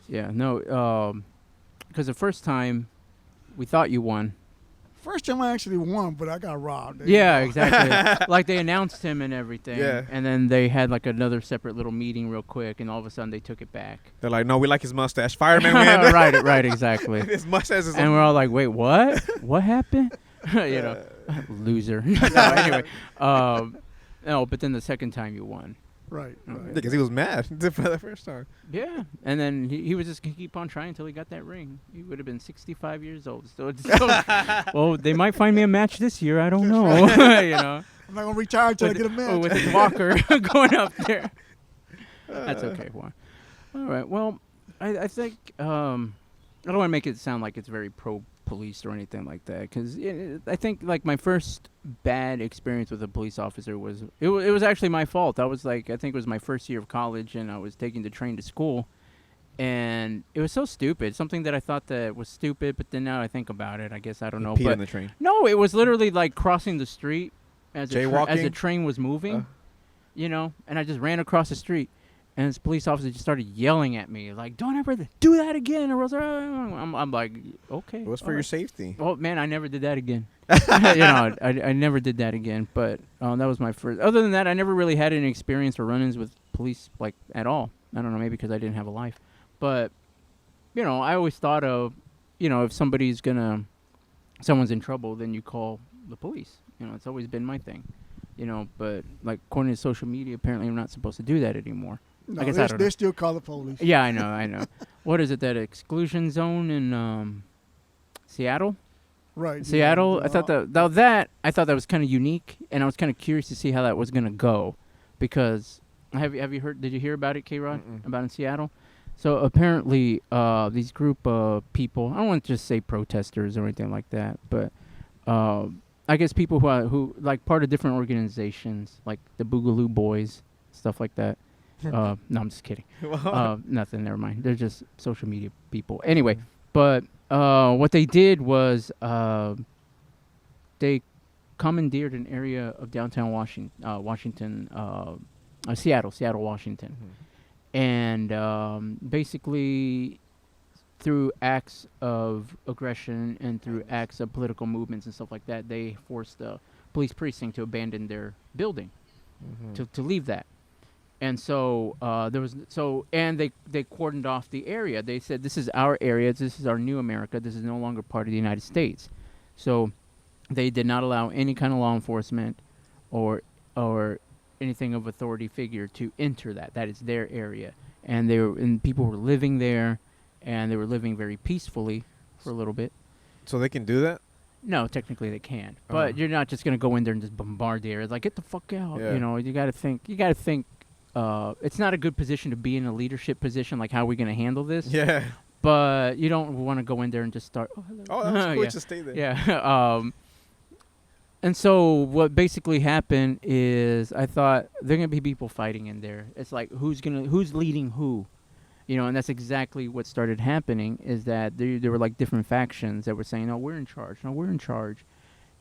Yeah. No. Because the first time we thought you won.
First time I actually won, but I got robbed.
Yeah, exactly. Like they announced him and everything.
Yeah.
And then they had like another separate little meeting real quick, and all of a sudden they took it back.
They're like, no, we like his mustache. Fireman win.
right, exactly.
His mustache is.
And we're all like, wait, what? What happened? Loser. No, anyway. No, but then the second time you won.
Right. right.
Because he was mad for the first time.
Yeah, and then he was just gonna keep on trying until he got that ring. He would have been 65 years old. So it's still, well, they might find me a match this year. I don't know. You know,
I'm not gonna retire until I get a match.
with his walker going up there. That's okay, Juan. All right. Well, I think I don't want to make it sound like it's very pro police or anything like that, because I think like my first bad experience with a police officer was it was actually my fault. I think it was my first year of college, and I was taking the train to school, and it was so stupid. Something that I thought that was stupid, but then now I think about it, I guess I don't know.
Peed
But
on the train.
no, it was literally like crossing the street as the
Jaywalking?
train was moving, and I just ran across the street. And this police officer just started yelling at me, like, "Don't ever do that again!" Or else I'm like, "Okay."
It was for
all
your
right."
safety.
Oh man, I never did that again. I never did that again. But that was my first. Other than that, I never really had any experience or run-ins with police like at all. I don't know, maybe because I didn't have a life. But I always thought of, if someone's in trouble, then you call the police. It's always been my thing. But like according to social media, apparently I'm not supposed to do that anymore.
No,
I guess I don't know.
they still call the police.
Yeah, I know. What is it? That exclusion zone in Seattle?
Right.
Seattle.
yeah.
I thought that was kind of unique, and I was kind of curious to see how that was gonna go, because have you heard? Did you hear about it, K-Rod?
Mm-mm.
About in Seattle? So apparently, these group of people. I don't want to just say protesters or anything like that, but I guess people who like part of different organizations, like the Boogaloo Boys, stuff like that. No, I'm just kidding. Nothing. Never mind. They're just social media people. Anyway, but what they did was they commandeered an area of downtown Washington, Seattle, Washington, and basically through acts of aggression and through acts of political movements and stuff like that, they forced the police precinct to abandon their building, to leave that. And so and they cordoned off the area. They said, this is our area, this is our new America, this is no longer part of the United States. So they did not allow any kind of law enforcement or anything of authority figure to enter that. That is their area. And people were living there, and they were living very peacefully for a little bit.
So they can do that?
No, technically they can. But you're not just going to go in there and just bombard the area. It's like, get the fuck out.
Yeah.
You know, you got to think it's not a good position to be in a leadership position, like how are we going to handle this?
Yeah.
But you don't want to go in there and just start, oh, hello.
Oh, that was cool.
Yeah.
Just stay there.
Yeah. And so what basically happened is I thought there are going to be people fighting in there. It's like, who's leading who? You know, and that's exactly what started happening, is that there were like different factions that were saying, no, we're in charge. No, we're in charge.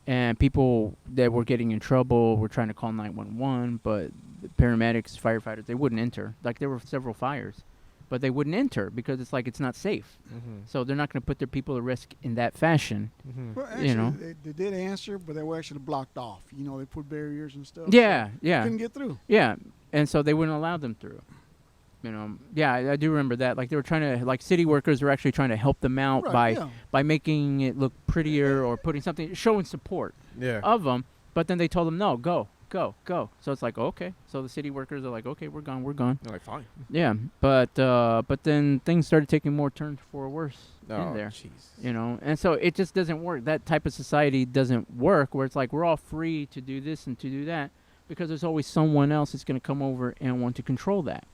And people that were getting in trouble were trying to call 911, but the paramedics, firefighters, they wouldn't enter. Like, there were several fires, but they wouldn't enter because it's like it's not safe. So they're not going to put their people at risk in that fashion.
Well, actually,
You know.
they did answer, but they were actually blocked off. You know, they put barriers and stuff.
Yeah,
so
yeah.
couldn't get through.
Yeah, and so they wouldn't allow them through. You know, yeah, I do remember that. Like, they were trying to, like, city workers were actually trying to help them out by making it look prettier or putting something, showing support of them. But then they told them, no, go. So it's like, okay. So the city workers are like, okay, we're gone.
They're like, fine.
Yeah, but then things started taking more turns for worse in there.
Jesus.
You know, and so it just doesn't work. That type of society doesn't work, where it's like we're all free to do this and to do that, because there's always someone else that's going to come over and want to control that.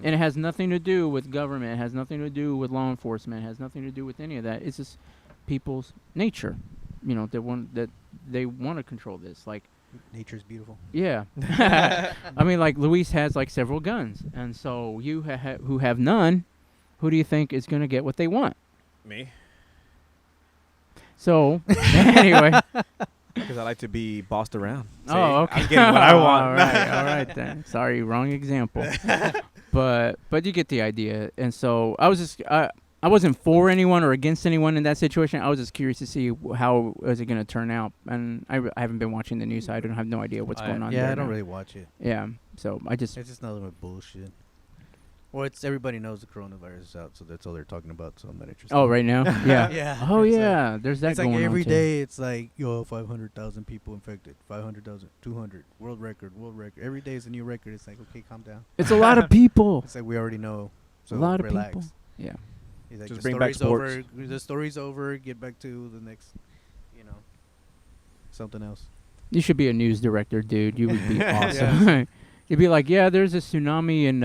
And it has nothing to do with government. It has nothing to do with law enforcement. It has nothing to do with any of that. It's just people's nature. You know, they want to control this. Like,
Nature's beautiful.
yeah. I mean, like, Luis has like several guns, and so you who have none, who do you think is going to get what they want?
Me?
So anyway.
Because I like to be bossed around.
Oh, okay.
I'm getting what I want.
all right then. Sorry, wrong example. But you get the idea. And so I was just I wasn't for anyone or against anyone in that situation. I was just curious to see how is it going to turn out. And I haven't been watching the news, so I have no idea what's going on.
Yeah,
there
I don't
now.
really watch it.
Yeah, so I just
It's just nothing but bullshit. Well, it's everybody knows the coronavirus is out, so that's all they're talking about. So I'm not interested.
right now. Yeah.
Yeah.
Oh
It's
yeah. There's that
It's
going
like
on
every
too.
day. It's like 500,000 people infected, 500,000, 200, world record. Every day is a new record. It's like, okay, calm down.
It's a lot of people.
It's like we already know. So
A lot of
relax.
people. Yeah.
He's like,
Just
the
bring back
story's
sports.
over. The story's over. Get back to the next, something else.
You should be a news director, dude. You would be awesome. You'd be like, yeah, there's a tsunami in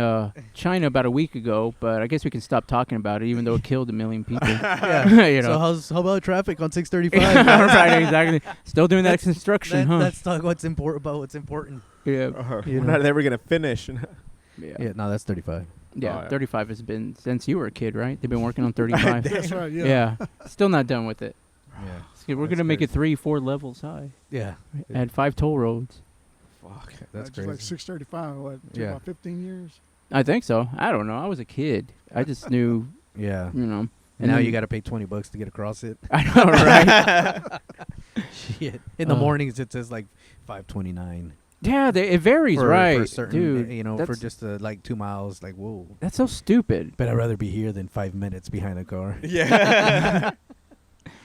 China about a week ago, but I guess we can stop talking about it, even though it killed 1 million people.
Yeah.
You know.
So how about traffic on 635?
Right, exactly. Still doing that construction, huh?
Let's talk what's important.
Yeah.
We're not ever going to finish.
Yeah.
Yeah, no, that's 35.
Yeah,
Oh, yeah.
35 has been since you were a kid, right? They've been working on 35.
That's right. Yeah.
Yeah. Still not done with it.
Yeah.
So we're
That's
going to make it
crazy.
3-4 levels high.
Yeah.
Add 5 toll roads.
Fuck.
That's
just like
crazy.
635. What? Took
Yeah.
about 15 years.
I think so. I don't know. I was a kid. I just knew,
Yeah.
you know.
And now
then-
you got to pay $20 to get across it.
I know, right?
Shit. In the
Uh.
mornings it says like 529.
Yeah, it varies,
For
right?
certain,
Dude,
for
that's-
just like 2 miles. Like, whoa.
That's so stupid.
But I'd rather be here than 5 minutes behind a car.
Yeah.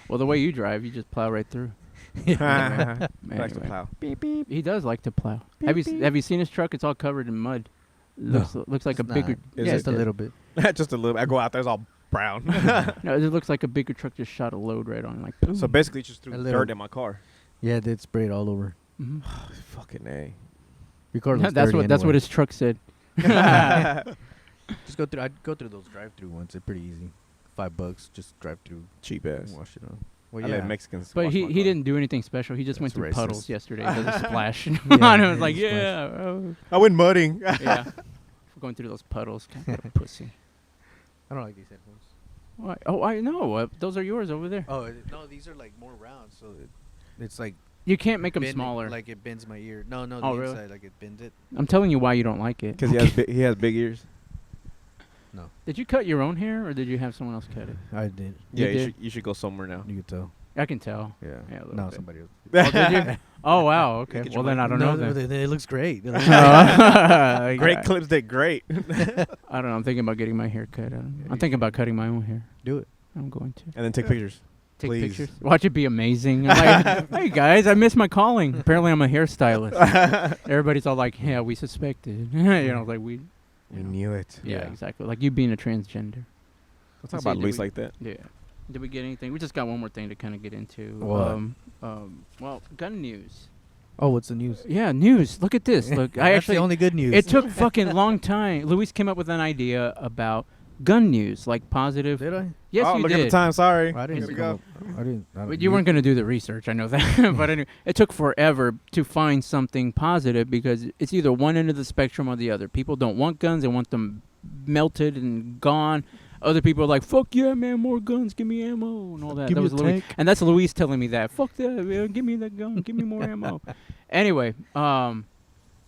Well, the way you drive, you just plow right through.
Likes to
Anyway.
plow.
Beep, beep. He does like to plow. Have you seen his truck? It's all covered in mud.
No.
Looks like a
It's
bigger.
not.
Is
yeah,
Just a little bit.
Just a little. I go out there, it's all brown.
No, it looks like a bigger truck just shot a load right on. Like, boom.
So basically, just threw
A little.
dirt in my car.
Yeah, they'd spray it all over.
Mhm.
Fucking A.
Your car looks
that's
dirty
what
anyway.
his truck said.
Just go through. I'd go through those drive-through ones. They're pretty easy. $5. Just drive through.
Cheap ass.
Wash it on. Well,
I
yeah.
let Mexicans.
But
wash
he
my
he
car.
didn't do anything special. He just went
That's
through
racist.
puddles yesterday. There's a splash.
Yeah,
And it was like,
there's a
yeah, oh.
I went mudding.
Yeah. We're going through those puddles. Kind of a pussy.
I don't like these headphones.
Oh, I know. Those are yours over there.
Oh no, these are like more round, so it's like
You can't make them
bending,
smaller.
like it bends my ear. No,
Oh,
the
really?
inside, like it bends it.
I'm telling you why you don't like it.
Because he has big ears.
No,
Did you cut your own hair, or did you have someone else cut it?
I did.
Yeah,
did?
you should go somewhere now.
You could tell.
I can tell.
Yeah.
Yeah, a little
No,
bit.
somebody else.
Oh, did you? Oh, wow. Okay.
Get
Well,
your
then I don't know. Then.
It looks great.
Great
Yeah.
clips did great.
I don't know. I'm thinking about getting my hair cut. I'm thinking about cutting my own hair.
Do it.
I'm going to.
And then take pictures.
Take
Please.
pictures. Watch it be amazing. I'm like, hey guys, I missed my calling. Apparently, I'm a hairstylist. Everybody's all like, "Yeah, we suspected." You know, like we.
You knew it.
Yeah, exactly. Like you being a transgender.
Don't talk
So
about
did
Luis
we-
like that.
Yeah. Did we get anything? We just got one more thing to kind of get into.
What?
Well, gun news.
Oh, what's the news?
Yeah, news. Look at this. Look, I
That's
actually.
the only good news.
It took fucking long time. Luis came up with an idea about gun news, like positive.
Did I?
Yes,
oh,
you
look
did.
at the time. Sorry.
I didn't
Here we
come
go.
up- I didn't.
But you weren't going to do the research, I know that. But anyway, it took forever to find something positive because it's either one end of the spectrum or the other. People don't want guns; they want them melted and gone. Other people are like, "Fuck yeah, man, more guns, give me ammo," and all that.
Give
That
me
was
a
Luis,
tank.
and that's Luis telling me that. Fuck that, man, give me that gun, give me more ammo. Anyway,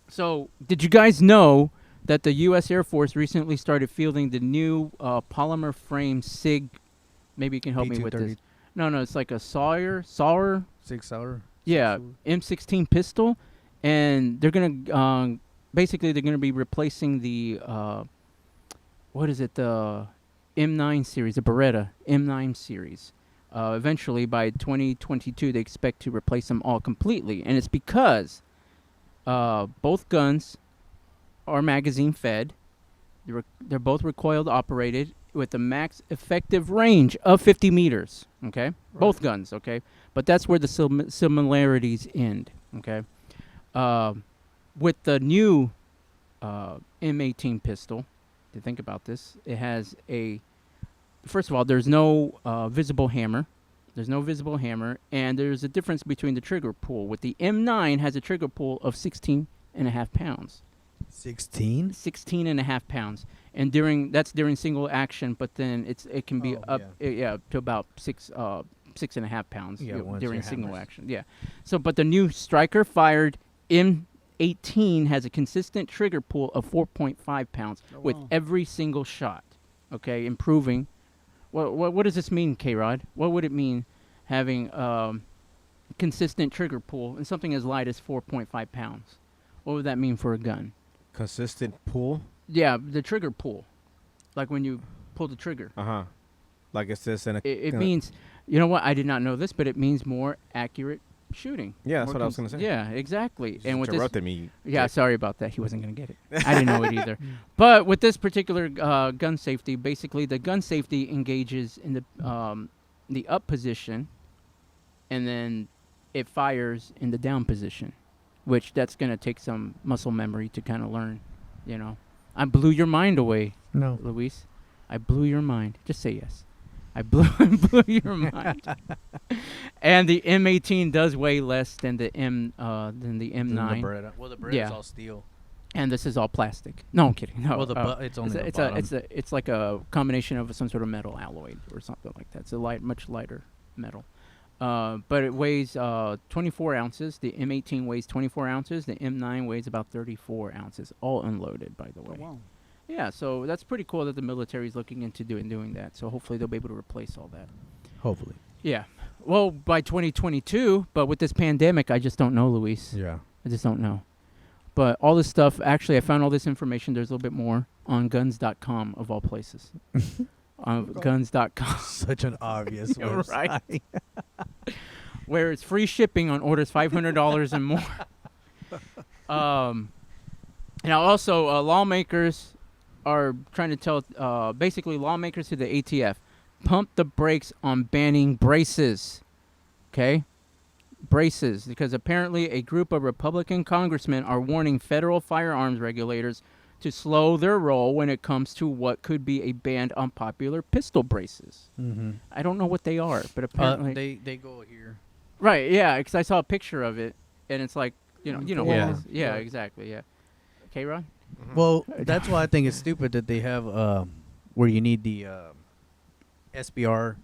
so did you guys know that the U.S. Air Force recently started fielding the new polymer frame SIG? Maybe you can help me with this. No, it's like a Sawyer,
6 hour.
yeah, M16 pistol, and they're gonna basically they're gonna be replacing the what is it, the M9 series, the Beretta M9 series. Eventually, by 2022, they expect to replace them all completely, and it's because both guns are magazine fed. They're both recoiled operated with a max effective range of 50 meters. Okay, both guns. Okay, but that's where the similarities end. Okay, with the new M18 pistol, to think about this, it has a. First of all, there's no visible hammer. There's no visible hammer, and there's a difference between the trigger pull. With the M9 has a trigger pull of 16.5 pounds.
16.
16.5 pounds, and during single action, but then it can be
Oh,
up to about 6.5 pounds
Yeah, once
during
your
single
hammers.
action. Yeah. So, but the new striker fired M18 has a consistent trigger pull of 4.5 pounds
Oh,
with
wow.
every single shot. Okay, improving. What does this mean, K-Rod? What would it mean having consistent trigger pull and something as light as 4.5 pounds? What would that mean for a gun?
Consistent pull.
Yeah, the trigger pull, like when you pull the trigger.
Like it says in a.
It
in a-
means, you know what? I did not know this, but it means more accurate shooting.
Yeah, that's
More
what I was gonna say.
Yeah, exactly.
Just
And with this,
interrupted me.
yeah, sorry about that. He wasn't gonna get it. I didn't know it either. But with this particular gun safety, basically the gun safety engages in the up position, and then it fires in the down position, which that's gonna take some muscle memory to kind of learn. You know, I blew your mind away,
No.
Luis. I blew your mind. Just say yes. I blew your mind. And the M18 does weigh less than the M9.
The Beretta. Well, the Beretta's
Yeah.
all steel.
And this is all plastic. No, I'm kidding. No,
Well, it's only the
it's
bottom.
it's like a combination of some sort of metal alloy or something like that. It's a much lighter metal. But it weighs 24 ounces. The M18 weighs 24 ounces. The M9 weighs about 34 ounces, all unloaded, by the
Oh,
way.
wow.
Yeah, so that's pretty cool that the military is looking into doing that. So hopefully they'll be able to replace all that.
Hopefully.
Yeah. Well, by 2022, but with this pandemic, I just don't know, Luis.
Yeah.
I just don't know. But all this stuff, actually, I found all this information. There's a little bit more on guns.com, of all places. On guns.com,
Such an obvious
Yeah,
website.
right. where it's free shipping on orders $500 and more. Now, also, lawmakers are trying to tell, basically, lawmakers to the ATF, pump the brakes on banning braces. Okay? Braces, because apparently a group of Republican congressmen are warning federal firearms regulators to slow their roll when it comes to what could be a ban on popular pistol braces.
Mm-hmm.
I don't know what they are, but apparently
They go here.
right, yeah, because I saw a picture of it, and it's like, you know what
Yeah.
it is. Yeah,
Right.
exactly, yeah. K-Ron?
Well, that's why I think it's stupid that they have where you need the SBR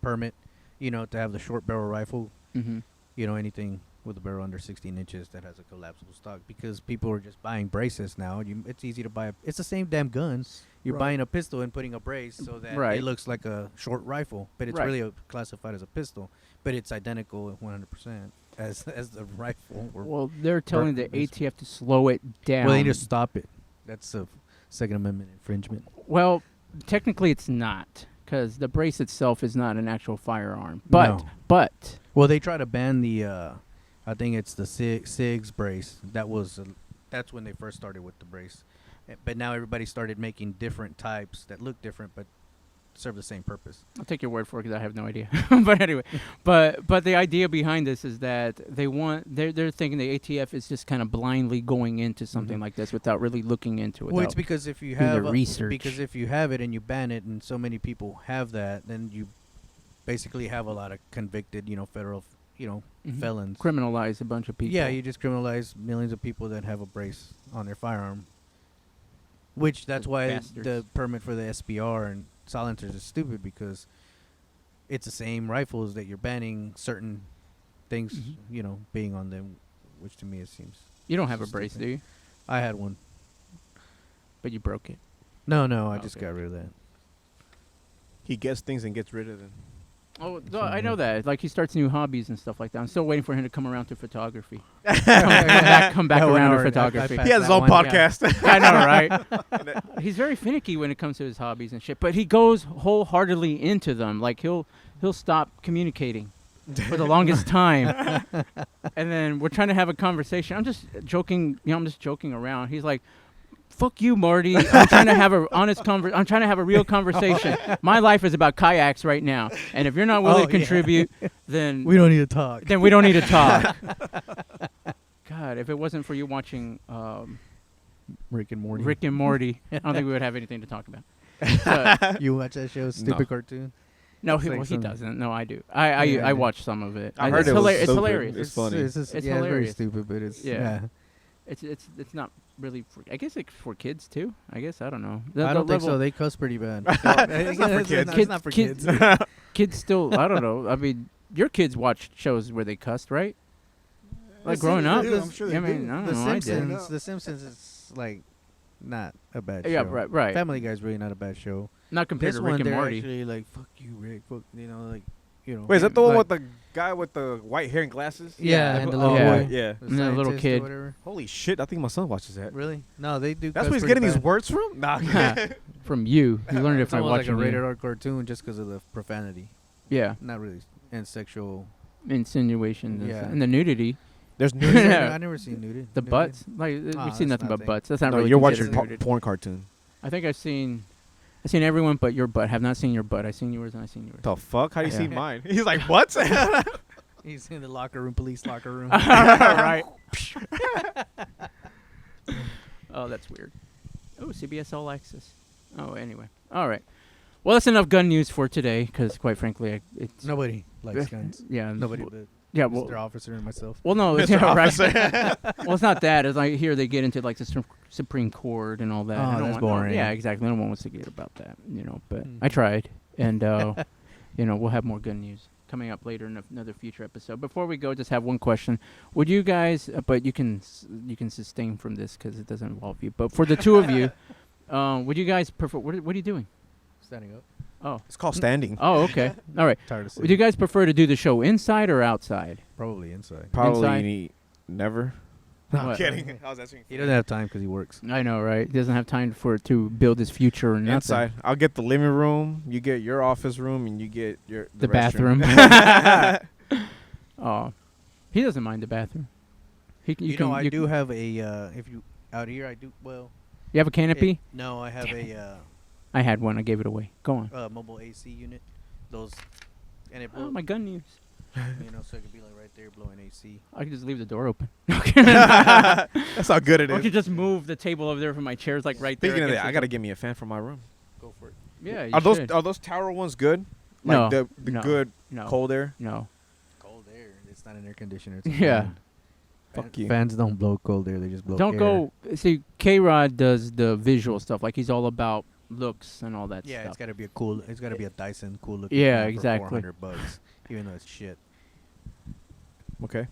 permit, to have the short barrel rifle.
Mm-hmm.
Anything with a barrel under 16 inches that has a collapsible stock, because people are just buying braces now. It's easy to buy. It's the same damn gun. You're
Right.
buying a pistol and putting a brace so that
Right.
it looks like a short rifle, but it's
Right.
really classified as a pistol. But it's identical 100% as the rifle.
Well, they're telling the
Barclays.
ATF to slow it down.
Well, they need to stop it. That's a Second Amendment infringement.
Well, technically it's not, because the brace itself is not an actual firearm. But,
No.
but,
Well, they try to ban the, I think it's the SIGs brace. That's when they first started with the brace. But now everybody started making different types that look different but serve the same purpose.
I'll take your word for it because I have no idea. But anyway, but the idea behind this is that they're thinking the ATF is just kind of blindly going into something
Mhm.
like this without really looking into it.
Well, it's because if you
doing the
have
research.
because if you have it and you ban it, and so many people have that, then you basically have a lot of convicted, federal,
Mhm.
felons.
Criminalize a bunch of people.
Yeah, you just criminalize millions of people that have a brace on their firearm. Which that's
Those
why
bastards.
the permit for the SBR and silencers is stupid, because it's the same rifles that you're banning certain things,
Mhm.
being on them, which to me it seems.
You don't have a
so
brace,
stupid.
do you?
I had one.
But you broke it.
No, I just
Okay.
got rid of that.
He gets things and gets rid of them.
Oh, no, I know that. Like he starts new hobbies and stuff like that. I'm still waiting for him to come around to photography. come back
That one
around to
already-
photography.
He has his
that
own
one,
podcast.
I know, right? He's very finicky when it comes to his hobbies and shit, but he goes wholeheartedly into them. Like he'll stop communicating for the longest time, and then we're trying to have a conversation. I'm just joking, I'm just joking around. He's like, "Fuck you, Marty. I'm trying to have a honest I'm trying to have a real conversation. My life is about kayaks right now, and if you're not willing
Oh,
to
yeah.
contribute, then
We don't need to talk.
then we don't need to talk." God, if it wasn't for you watching
Rick and Morty.
Rick and Morty, I don't think we would have anything to talk about. But,
You watch that show? Stupid cartoon.
no,
It's
he,
like
well, he
some-
doesn't. No, I do.
Yeah, I
I
do.
watch some of it.
I heard
it's
it was
It's
stupid.
hilarious.
It's funny.
It's
It's
very
hilarious.
stupid, but it's
Yeah. It's not really. I guess it's for kids too. I guess I don't know.
I don't think so.
level-
They cuss pretty bad.
It's not for kids.
It's not for
Kids-
kids.
Kids still. I don't know. I mean, your kids watched shows where they cussed, right? Like
Yes,
growing
they
up.
do. I'm sure they
I mean,
do.
I don't
The
know. I did.
Simpsons. The Simpsons is like not a bad show.
Yeah, right.
Family Guy's really not a bad show.
Not compared
This
to Rick
one,
and
they're
Morty.
actually like, fuck you, Rick. Fuck,
Wait, is that the one
like-
with the guy with the white hair and glasses?
Yeah, and the little
Yeah.
boy.
Yeah.
the
And the little
scientist or
kid.
whatever.
Holy shit! I think my son watches that.
Really? No, they do.
That's
cuss
where he's
pretty
getting these
bad.
words from. Nah.
From you. You learned it
It's
by
almost like
watching
a rated
you.
R cartoon just because of the profanity.
Yeah.
Not really, and sexual.
Insinuations
Yeah.
and the nudity.
There's
I
nudity.
Yeah.
never seen nudity.
The
Nudity.
butts. Like we
Ah,
see
that's
nothing but
nothing.
butts. That's not
No,
really
you're watching
considered
a
nudity.
porn cartoon.
I think I've seen everyone but your butt. Have not seen your butt. I've seen yours and I've seen yours.
The fuck? How do you see
Yeah.
mine? He's like, what?
He's in the locker room, police locker room.
Right. Oh, that's weird. Oh, CBS All Access. Oh, anyway. All right. Well, that's enough gun news for today, because quite frankly, it's
Nobody likes guns.
yeah,
Nobody
w-
but
Yeah,
Mr.
well,
Officer and myself.
well, no,
Mr.
yeah, right.
Officer.
Well, it's not that. It's like here they get into like the Supreme Court and all that.
Oh,
I don't
that's
want-
boring.
yeah, exactly. No one wants to get about that, But
Hmm.
I tried, and we'll have more gun news coming up later in another future episode. Before we go, just have one question: would you guys? But you can sustain from this because it doesn't involve you. But for the two of you, would you guys prefer? What are you doing?
Standing up.
Oh,
It's called standing.
oh, okay, all right.
Tired of
Would you
sitting.
guys prefer to do the show inside or outside?
Probably inside.
Probably never. No, I'm
What?
kidding. I was answering.
He doesn't have time because he works.
I know, right? He doesn't have time to build his future or nothing.
Inside. I'll get the living room. You get your office room, and you get
The
restroom.
bathroom. Oh, he doesn't mind the bathroom. You
I do have a. If you out here, I do. Well,
You have a canopy?
no, I have
I had one. I gave it away. Go on.
mobile AC unit. Those, and it
Oh,
blows.
my gun news.
So it could be like right there blowing AC.
I could just leave the door open.
That's how good it
Or I
is.
could just move the table over there from my chairs, like right there.
Speaking of
against
that, I
the
gotta
door.
get me a fan for my room.
Go for it.
Yeah, you
Are
should.
those tower ones good?
No,
Like the
no,
good
no,
cold air.
no.
Cold air. It's not an air conditioner. It's a
Yeah.
fan.
Fuck you.
Fans don't blow cold air. They just blow
Don't
air.
go. See, K-Rod does the visual stuff. Like he's all about looks and all that
Yeah,
stuff.
it's got to be a cool. It's got to be a Dyson cool looking.
Yeah,
fan
exactly.
For $400, even though it's shit.
Okay.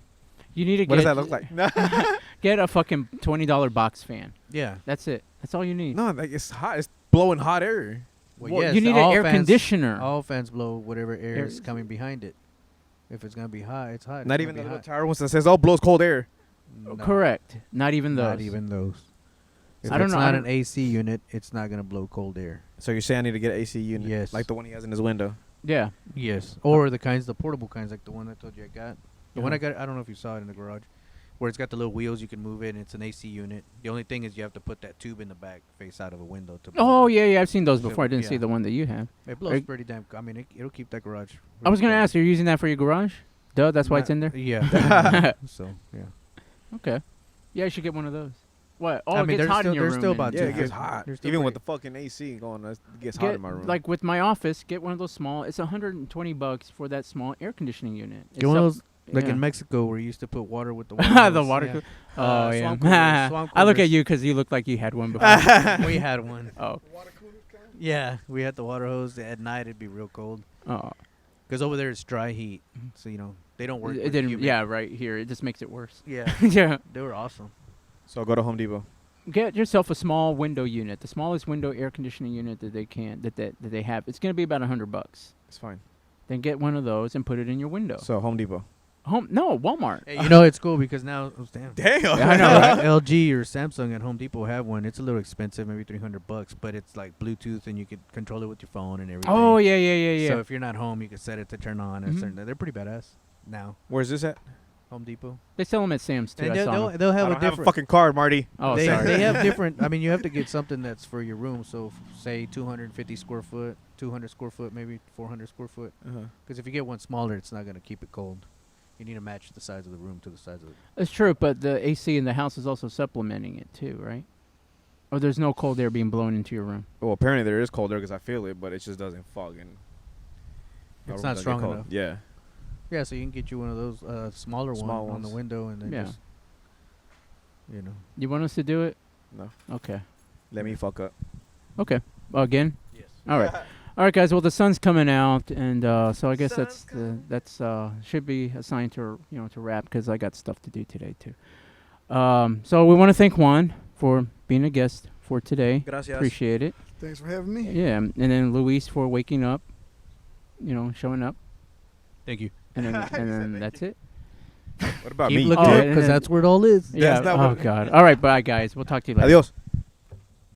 You need to
What
get
does that look like?
get a fucking $20 box fan.
Yeah.
That's it. That's all you need.
No, like it's hot. It's blowing hot air.
Well,
Well,
yes,
you need
all
an air
fans-
conditioner.
All fans blow whatever air
Air-
is coming behind it. If it's gonna be hot, it's hot. It's
Not
gonna
even
be
the little
hot.
tower ones that says, "Oh, blows cold air."
No,
Correct. Not even those.
Not even those. If
I don't
it's
know, I
not
don't-
an AC unit, it's not gonna blow cold air.
So you're saying I need to get an AC unit?
Yes.
Like the one he has in his window.
Yeah.
Yes. Or the portable kinds, like the one I told you I got. The one I
Uh-huh.
got, I don't know if you saw it in the garage, where it's got the little wheels you can move it. And it's an AC unit. The only thing is you have to put that tube in the back, face out of a window to. blow
Oh
it.
yeah, I've seen those
So,
before. I didn't see
yeah.
the one that you have.
It blows
Are-
pretty damn. I mean, it'll keep that garage.
I was gonna
really
ask, you're using that for your garage? Duh, that's why it's in there.
Yeah. So yeah.
Okay. Yeah, you should get one of those. What? Oh,
I
it
mean,
gets
they're
hot
still-
in your
they're
room.
still
and-
about
Yeah, it gets
250.
hot.
They're still
Even with
pretty-
the fucking AC going, it gets hot
Get,
in my room.
like with my office, get one of those small. It's $120 for that small air conditioning unit.
Get one of those, like
yeah.
in Mexico, where you used to put water with the water.
the
hose.
water
Yeah.
cooler. Oh yeah.
swamp coolers, swamp
I look at
coolers.
you because you look like you had one before.
We had one.
Oh.
Water cooler kind.
Yeah, we had the water hose. At night, it'd be real cold.
Oh.
Because over there, it's dry heat. So, they don't work.
It
with
didn't.
humid.
Yeah, right here. It just makes it worse.
Yeah.
Yeah.
They were awesome.
So go to Home Depot.
Get yourself a small window unit, the smallest window air conditioning unit that they can that they have. It's gonna be about $100.
It's fine.
Then get one of those and put it in your window.
So Home Depot.
No, Walmart.
Hey, it's cool because now, damn.
Damn.
Yeah, I know, right?
LG or Samsung at Home Depot have one. It's a little expensive, maybe $300, but it's like Bluetooth and you could control it with your phone and everything.
Oh yeah.
So if you're not home, you can set it to turn on. And
Mhm.
certain, they're pretty badass now.
Where's this at?
Home Depot.
They sell them at Sam's too.
And
I saw
they'll,
'em.
they'll
I
have
don't
a
have a
different.
fucking card, Marty.
Oh,
they,
sorry.
they have different. I mean, you have to get something that's for your room. So, say 250 square foot, 200 square foot, maybe 400 square foot.
Uh-huh.
Because if you get one smaller, it's not going to keep it cold. You need to match the size of the room to the size of it.
It's true, but the AC in the house is also supplementing it too, right? Or there's no cold air being blown into your room.
Well, apparently there is cold air because I feel it, but it just doesn't fucking. my
It's
room
not
doesn't get
strong
cold.
enough.
Yeah.
Yeah, so you can get you one of those smaller
Small
one on the
ones.
window and then
Yeah.
just,
You want us to do it?
No.
Okay.
Let me fuck up.
Okay. Again?
Yes.
All right. All right, guys. Well, the sun's coming out, and so I guess that's should be assigned to to wrap because I got stuff to do today too. So we want to thank Juan for being a guest for today.
Gracias.
Appreciate it.
Thanks for having me.
Yeah, and then Luis for waking up, showing up,
Thank you.
and then that's it.
What about
Keep
me?
looking
Oh,
up
and
because
then-
that's where it all is.
Yeah.
not
Oh
what-
God. All right. Bye, guys. We'll talk to you later.
Adios.